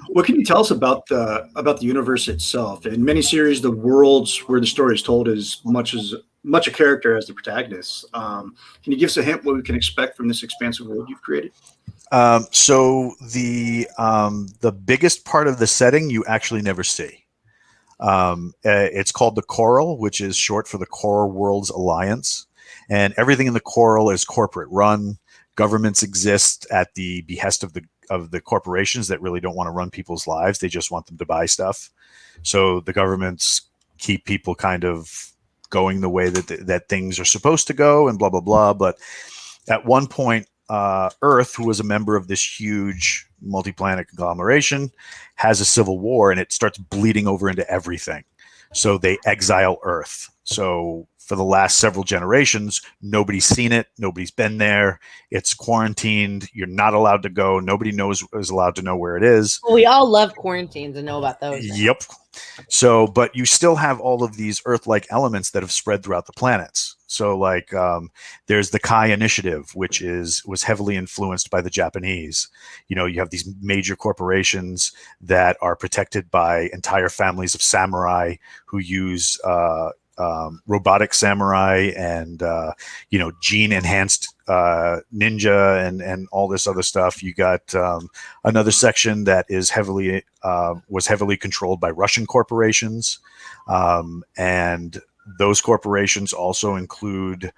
what can you tell us about the universe itself? In many series, the worlds where the story is told is much a character as the protagonist. Can you give us a hint what we can expect from this expansive world you've created? So the biggest part of the setting you actually never see. It's called the Coral, which is short for the Coral Worlds Alliance, and everything in the Coral is corporate run. Governments exist at the behest of the corporations that really don't want to run people's lives. They just want them to buy stuff. So the governments keep people kind of going the way that things are supposed to go, and blah, blah, blah. But at one point, Earth, who was a member of this huge multi-planet conglomeration, has a civil war, and it starts bleeding over into everything. So they exile Earth. So for the last several generations, nobody's seen it. Nobody's been there. It's quarantined. You're not allowed to go. Nobody is allowed to know where it is. Well, we all love quarantines and know about those. Yep. So, but you still have all of these Earth-like elements that have spread throughout the planets. So, like, there's the Kai Initiative, which was heavily influenced by the Japanese. You have these major corporations that are protected by entire families of samurai who use robotic samurai and gene enhanced ninja and all this other stuff. You got another section that is was heavily controlled by Russian corporations, and those corporations also include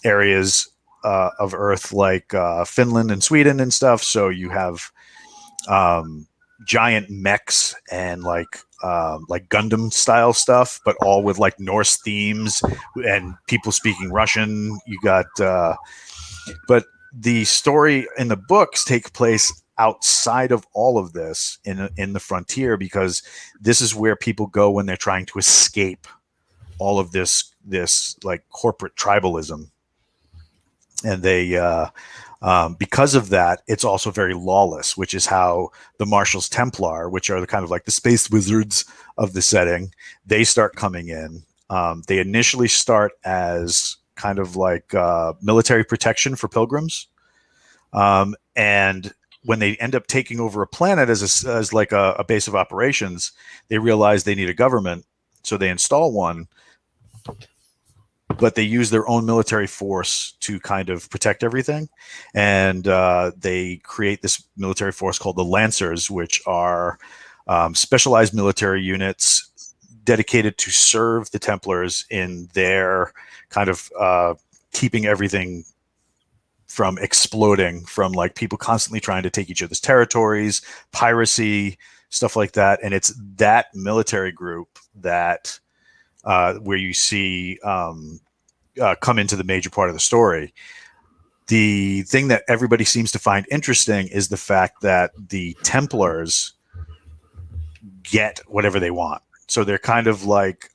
areas of Earth like Finland and Sweden and stuff. So you have giant mechs and like Gundam style stuff, but all with like Norse themes and people speaking Russian. You got, but the story in the books take place outside of all of this in the frontier, because this is where people go when they're trying to escape all of this like corporate tribalism. And they, because of that, it's also very lawless, which is how the Marshals Templar, which are the kind of like the space wizards of the setting, they start coming in. They initially start as kind of like military protection for pilgrims. And when they end up taking over a planet as like a base of operations, they realize they need a government. So they install one, but they use their own military force to kind of protect everything. And they create this military force called the Lancers, which are specialized military units dedicated to serve the Templars in their kind of keeping everything from exploding, from like people constantly trying to take each other's territories, piracy, stuff like that. And it's that military group that where you see come into the major part of the story. The thing that everybody seems to find interesting is the fact that the Templars get whatever they want. So they're kind of like,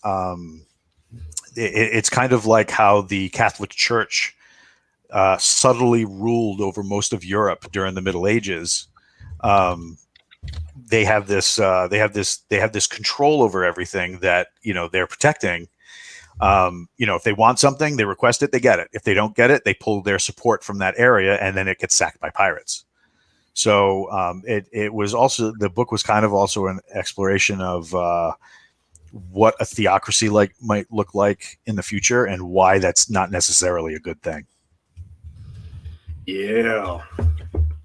it's kind of like how the Catholic Church subtly ruled over most of Europe during the Middle Ages. They have this control over everything that, they're protecting. If they want something, they request it, they get it. If they don't get it, they pull their support from that area, and then it gets sacked by pirates. So it was also, the book was kind of also an exploration of what a theocracy might look like in the future, and why that's not necessarily a good thing. Yeah,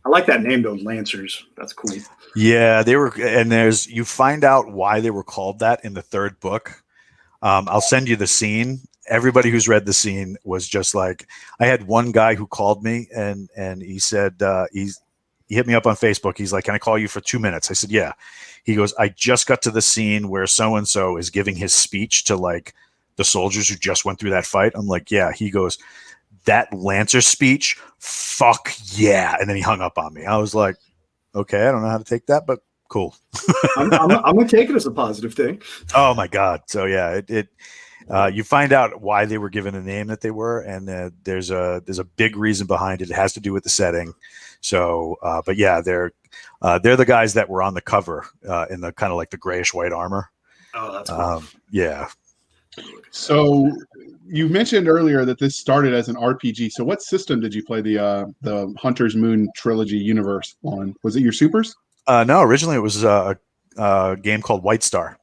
I like that name though, Lancers. That's cool. Yeah, they were, and you find out why they were called that in the third book. I'll send you the scene. Everybody who's read the scene was just like, I had one guy who called me and he said, he hit me up on Facebook. He's like, can I call you for 2 minutes? I said, yeah. He goes, I just got to the scene where so-and-so is giving his speech to like the soldiers who just went through that fight. I'm like, yeah. He goes, that Lancer speech, fuck yeah. And then he hung up on me. I was like, okay, I don't know how to take that, but cool. I'm gonna take it as a positive thing. Oh my God. So yeah, you find out why they were given the name that they were, and there's a big reason behind it. It has to do with the setting. So, but yeah, they're the guys that were on the cover in the kind of like the grayish white armor. Oh, that's cool. Yeah. So you mentioned earlier that this started as an RPG. So what system did you play the Hunter's Moon trilogy universe on? Was it your supers? No, originally it was a game called White Star.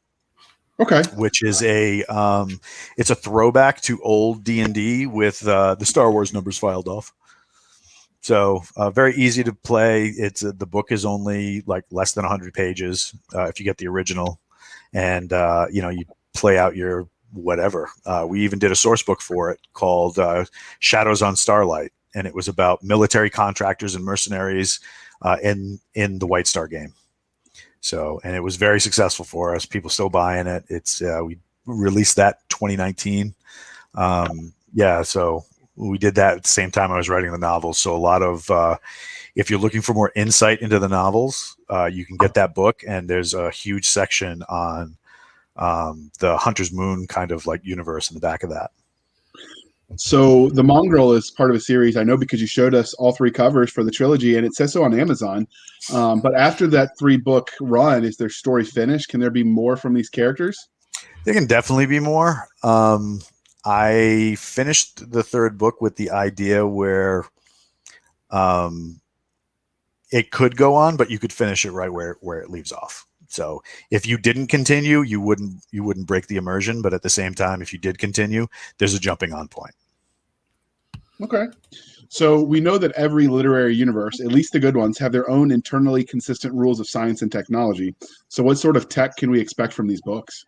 Okay. Which is it's a throwback to old D&D with the Star Wars numbers filed off. So very easy to play. It's the book is only like less than 100 pages if you get the original, and you play out your whatever. We even did a source book for it called Shadows on Starlight, and it was about military contractors and mercenaries in the White Star game. So, and it was very successful for us. People still buying it. It's we released that 2019. So we did that at the same time I was writing the novels. So a lot of if you're looking for more insight into the novels, you can get that book. And there's a huge section on the Hunter's Moon kind of like universe in the back of that. So the Mongrel is part of a series, I know, because you showed us all 3 covers for the trilogy, and it says so on Amazon. But after that 3-book run, is their story finished? Can there be more from these characters? There can definitely be more. I finished the 3rd book with the idea where it could go on, but you could finish it right where it leaves off. So if you didn't continue, you wouldn't break the immersion. But at the same time, if you did continue, there's a jumping on point. Okay. So we know that every literary universe, at least the good ones, have their own internally consistent rules of science and technology. So what sort of tech can we expect from these books?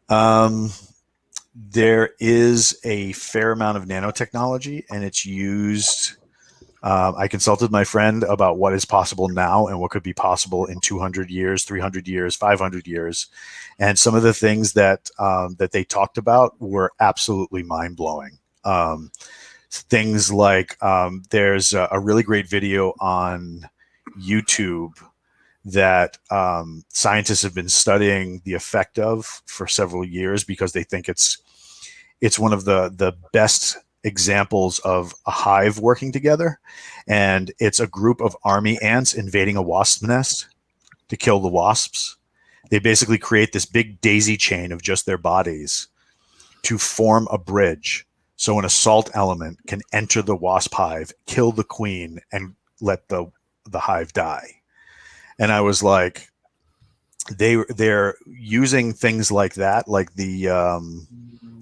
There is a fair amount of nanotechnology, and it's used. I consulted my friend about what is possible now and what could be possible in 200 years, 300 years, 500 years. And some of the things that they talked about were absolutely mind-blowing. Things like there's a really great video on YouTube that scientists have been studying the effect of for several years because they think it's one of the best examples of a hive working together, and it's a group of army ants invading a wasp nest to kill the wasps. They basically create this big daisy chain of just their bodies to form a bridge so an assault element can enter the wasp hive, kill the queen, and let the hive die. And I was like, they're using things like that, like the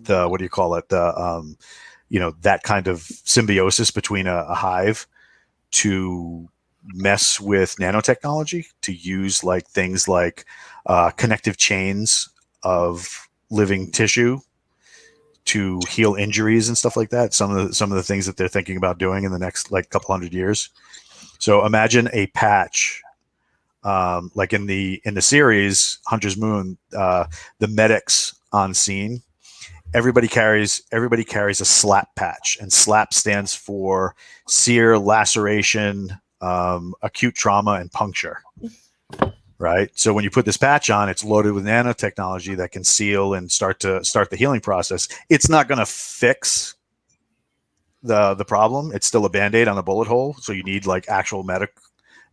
what do you call it, that kind of symbiosis between a hive to mess with nanotechnology, to use like things like connective chains of living tissue to heal injuries and stuff like that. Some of the things that they're thinking about doing in the next like couple hundred years. So imagine a patch like in the series Hunter's Moon, the medics on scene. Everybody carries a slap patch, and slap stands for sear, laceration, acute trauma, and puncture. Right. So when you put this patch on, it's loaded with nanotechnology that can seal and start the healing process. It's not going to fix the problem. It's still a Band-Aid on a bullet hole. So you need like actual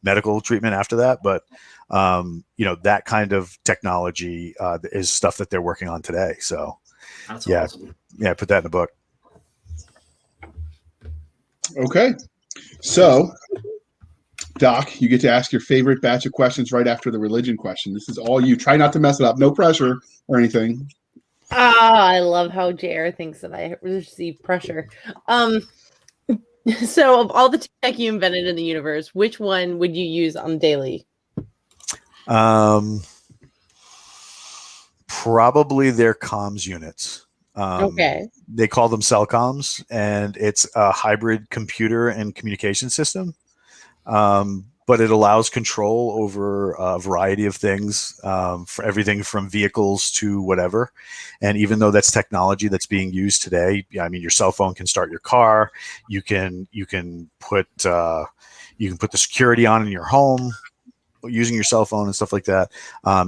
medical treatment after that. But that kind of technology is stuff that they're working on today. So. That's awesome. Yeah, put that in the book. Okay. So, Doc, you get to ask your favorite batch of questions right after the religion question. This is all you. Try not to mess it up. No pressure or anything. I love how JR thinks that I receive pressure. So of all the tech you invented in the universe, which one would you use on daily? Probably their comms units. Okay. They call them cell comms, and it's a hybrid computer and communication system. but it allows control over a variety of things, for everything from vehicles to whatever. And even though that's technology that's being used today, I mean, your cell phone can start your car. You can put the security on in your home using your cell phone and stuff like that.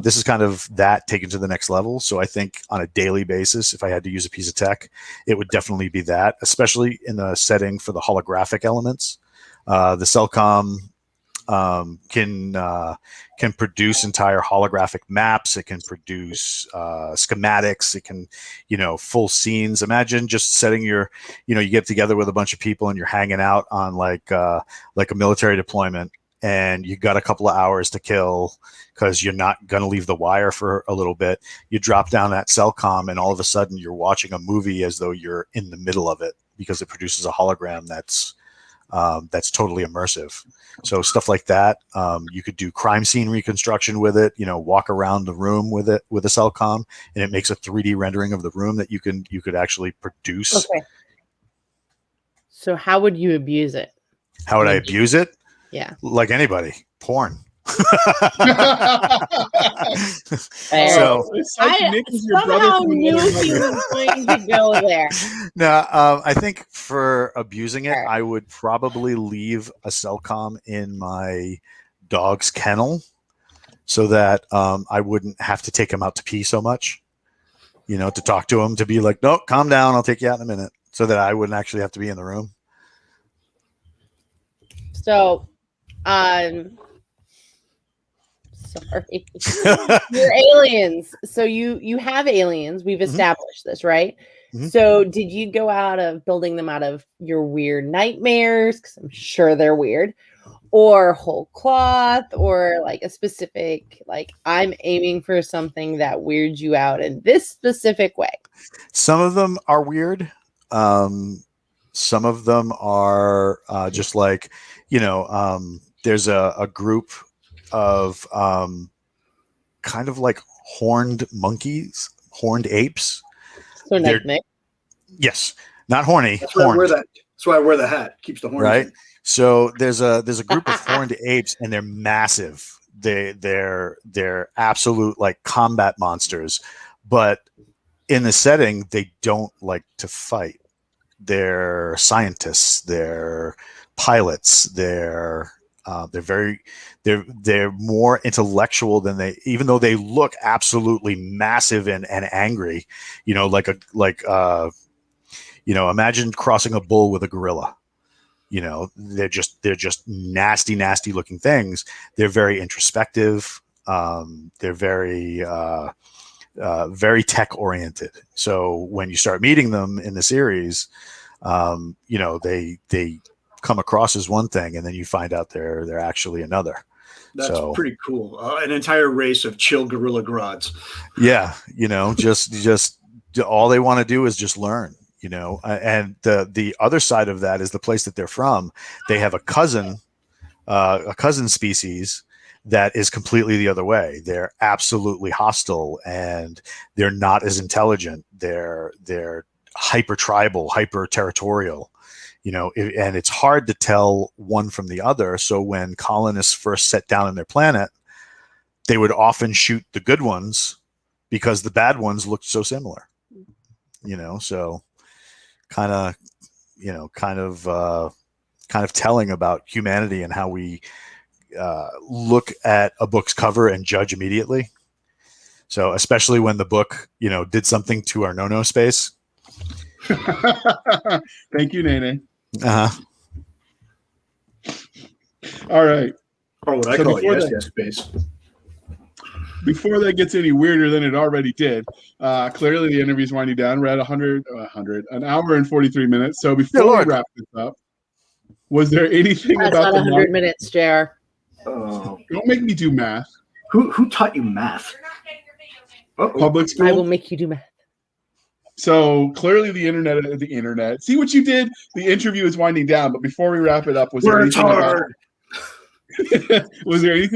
This is kind of that taken to the next level. So I think on a daily basis, if I had to use a piece of tech, it would definitely be that, especially in the setting for the holographic elements. The Cellcom can produce entire holographic maps. It can produce schematics. It can, full scenes. Imagine just setting you get together with a bunch of people and you're hanging out on like a military deployment, and you got a couple of hours to kill because you're not going to leave the wire for a little bit. You drop down that Cellcom, and all of a sudden you're watching a movie as though you're in the middle of it because it produces a hologram that's totally immersive. So stuff like that. You could do crime scene reconstruction with it. Walk around the room with it with a Cellcom, and it makes a 3D rendering of the room that you could actually produce. Okay. So how would you abuse it? How would I abuse it? Yeah. Like anybody, porn. So it's like I Nick is your brother somehow from knew another he mother. was going to go there. No, I think for abusing it, All right. I would probably leave a Cellcom in my dog's kennel so that I wouldn't have to take him out to pee so much, to talk to him, to be like, no, calm down, I'll take you out in a minute, so that I wouldn't actually have to be in the room. So, sorry. You're aliens. So you have aliens. We've established this, right? Mm-hmm. So did you go out of building them out of your weird nightmares? Because I'm sure they're weird. Or whole cloth, or like a specific, like, I'm aiming for something that weirds you out in this specific way. Some of them are weird. Some of them are just like, there's a group of kind of like horned monkeys, horned apes. So Nick. Yes, not horny. That's why I wear the hat. Keeps the horns right. in. So there's a group of horned apes, and they're massive. They're absolute like combat monsters, but in the setting, they don't like to fight. They're scientists. They're pilots. They're more intellectual than even though they look absolutely massive and angry. Imagine crossing a bull with a gorilla. They're just nasty looking things. They're very introspective. They're very tech oriented. So when you start meeting them in the series, they come across as one thing, and then you find out they're actually another. That's pretty cool. An entire race of chill gorilla grods. Yeah, just all they want to do is just learn. And the other side of that is the place that they're from. They have a cousin species that is completely the other way. They're absolutely hostile, and they're not as intelligent. They're hyper tribal, hyper territorial. And it's hard to tell one from the other. So when colonists first set down on their planet, they would often shoot the good ones because the bad ones looked so similar. So kind of telling about humanity and how we look at a book's cover and judge immediately. So especially when the book, did something to our no-no space. Thank you, Nene. Uh-huh. All right. Or what I call it, yes space. Before that gets any weirder than it already did, clearly the interview's winding down. We're at an hour and 43 minutes. So before we wrap this up, was there anything That's about not the 100 minutes, JR? Don't make me do math. Who taught you math? Public school. I will make you do math. So clearly the internet. See what you did? The interview is winding down, but before we wrap it up, was there anything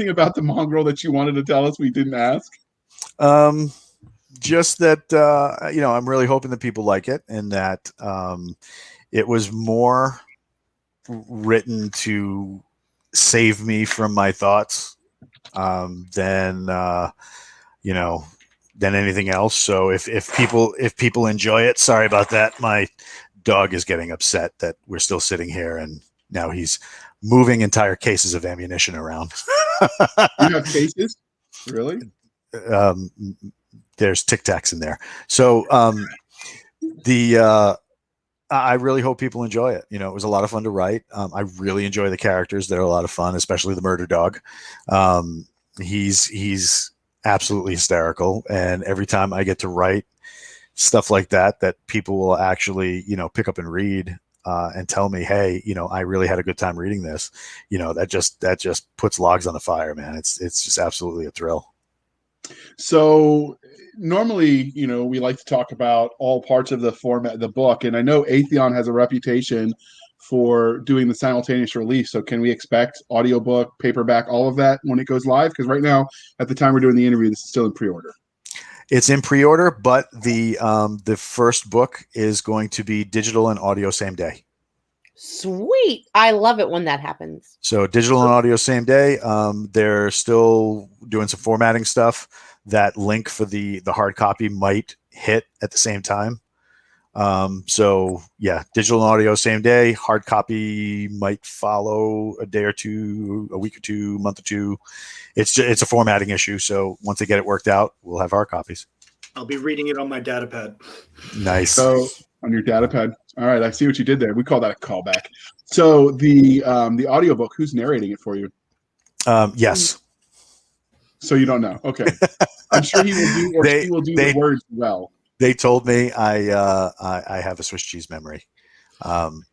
about the mongrel that you wanted to tell us we didn't ask? Just that, I'm really hoping that people like it, and that it was more written to save me from my thoughts than than anything else. So if people enjoy it, sorry about that. My dog is getting upset that we're still sitting here, and now he's moving entire cases of ammunition around. You have cases? Really? There's Tic Tacs in there. So I really hope people enjoy it. It was a lot of fun to write. I really enjoy the characters. They're a lot of fun, especially the murder dog. He's absolutely hysterical. And every time I get to write stuff like that people will actually, pick up and read and tell me, hey, I really had a good time reading this. That just puts logs on the fire, man. It's just absolutely a thrill. So normally, we like to talk about all parts of the format of the book, and I know Atheon has a reputation for doing the simultaneous release. So can we expect audiobook, paperback, all of that when it goes live? Because right now, at the time we're doing the interview, this is still in pre-order. It's in pre-order, but the first book is going to be digital and audio same day. Sweet. I love it when that happens. So digital and audio same day. They're still doing some formatting stuff. That link for the hard copy might hit at the same time. So yeah, digital and audio same day. Hard copy might follow a day or two, a week or two, month or two. It's a formatting issue. So once they get it worked out, we'll have hard copies. I'll be reading it on my data pad. Nice. So on your data pad. All right, I see what you did there. We call that a callback. So the audiobook, who's narrating it for you? Yes. So you don't know. Okay. I'm sure he will do, or she will do the words well. They told me I have a Swiss cheese memory.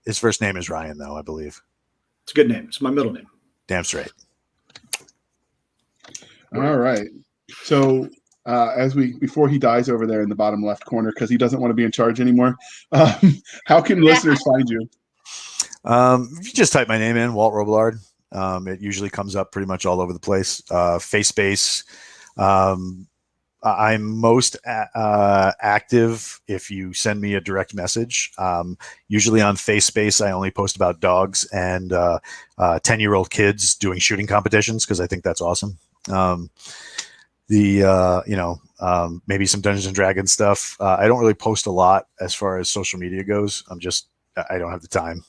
His first name is Ryan, though, I believe. It's a good name. It's my middle name. Damn straight. All right. So before he dies over there in the bottom left corner, because he doesn't want to be in charge anymore, how can listeners find you? If you just type my name in, Walt Robillard, it usually comes up pretty much all over the place. FaceSpace. I'm most active if you send me a direct message. Usually on FaceSpace, I only post about dogs and 10-year-old kids doing shooting competitions because I think that's awesome. Maybe some Dungeons and Dragons stuff. I don't really post a lot as far as social media goes. I don't have the time.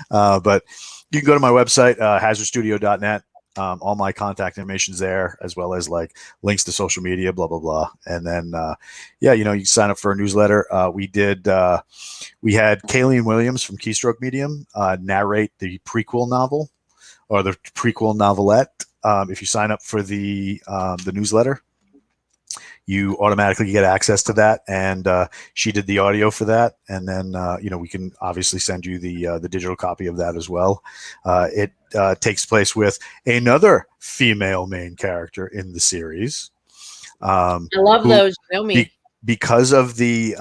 But you can go to my website, hazardstudio.net. All my contact information is there, as well as like links to social media, blah, blah, blah. And then, you can sign up for a newsletter. We had Kayleen Williams from Keystroke Medium narrate the prequel novel or the prequel novelette. If you sign up for the newsletter, you automatically get access to that. And she did the audio for that. And then, we can obviously send you the digital copy of that as well. It takes place with another female main character in the series. I love those. You know me. Because of the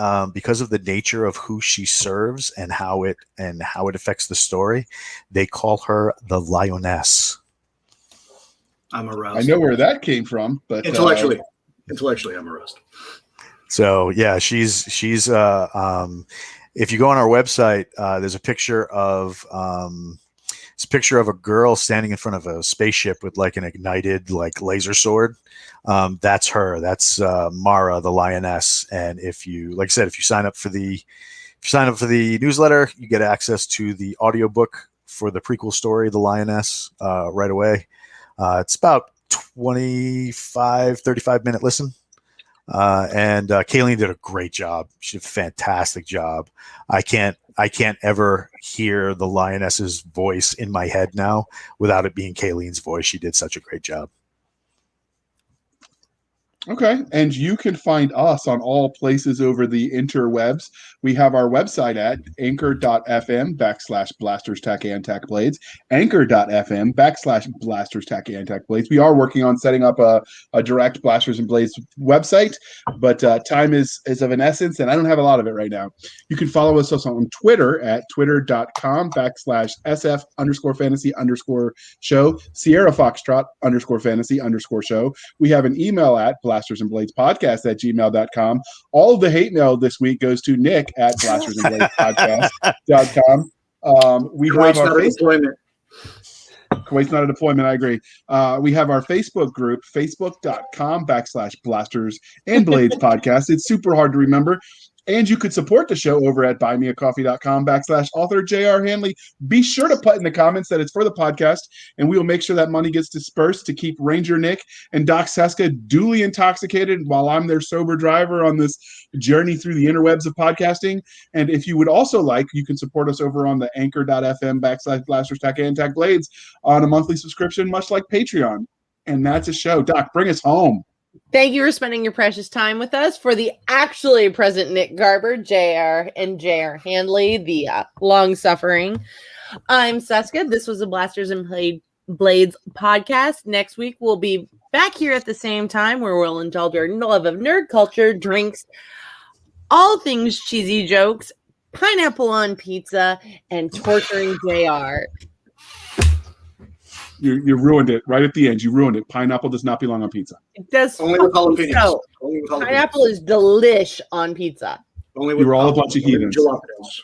nature of who she serves and how it affects the story, they call her the Lioness. I'm aroused. I know where that came from, but intellectually, I'm aroused. So yeah, she's if you go on our website, there's a picture of a girl standing in front of a spaceship with like an ignited like laser sword. That's her. That's Mara, the Lioness. And if you sign up for the newsletter, you get access to the audiobook for the prequel story, The Lioness, right away. It's about 35 minute listen. And Kayleen did a great job. She did a fantastic job. I can't ever hear the Lioness's voice in my head now without it being Kayleen's voice. She did such a great job. Okay. And you can find us on all places over the interwebs. We have our website at anchor.fm/blasters tack and tack blades, anchor.fm/blasters tack and tack blades. We are working on setting up a direct Blasters and Blades website, but time is of an essence, and I don't have a lot of it right now. You can follow us also on Twitter at twitter.com/SF_fantasy_show, Sierra Foxtrot _fantasy_show. We have an email at blastersandbladespodcast@gmail.com. All of the hate mail this week goes to Nick at blastersandbladespodcast.com. We have our Facebook. Kuwait's not a deployment. I agree. We have our Facebook group, facebook.com/blasters and blades podcast. It's super hard to remember. And you could support the show over at buymeacoffee.com/author J.R. Handley. Be sure to put in the comments that it's for the podcast, and we will make sure that money gets dispersed to keep Ranger Nick and Doc Cisca duly intoxicated while I'm their sober driver on this journey through the interwebs of podcasting. And if you would also like, you can support us over on the anchor.fm/blasters-blades on a monthly subscription, much like Patreon. And that's a show. Doc, bring us home. Thank you for spending your precious time with us. For the actually present Nick Garber, JR, and JR Handley, the long-suffering, I'm Cisca. This was the Blasters and Blades podcast. Next week, we'll be back here at the same time where we'll indulge our love of nerd culture, drinks, all things cheesy jokes, pineapple on pizza, and torturing JR. You ruined it right at the end. You ruined it. Pineapple does not belong on pizza. It does. Only with jalapenos. So. Only with jalapenos. Pineapple is delish on pizza. Only with You were all a bunch of heathens. jalapenos.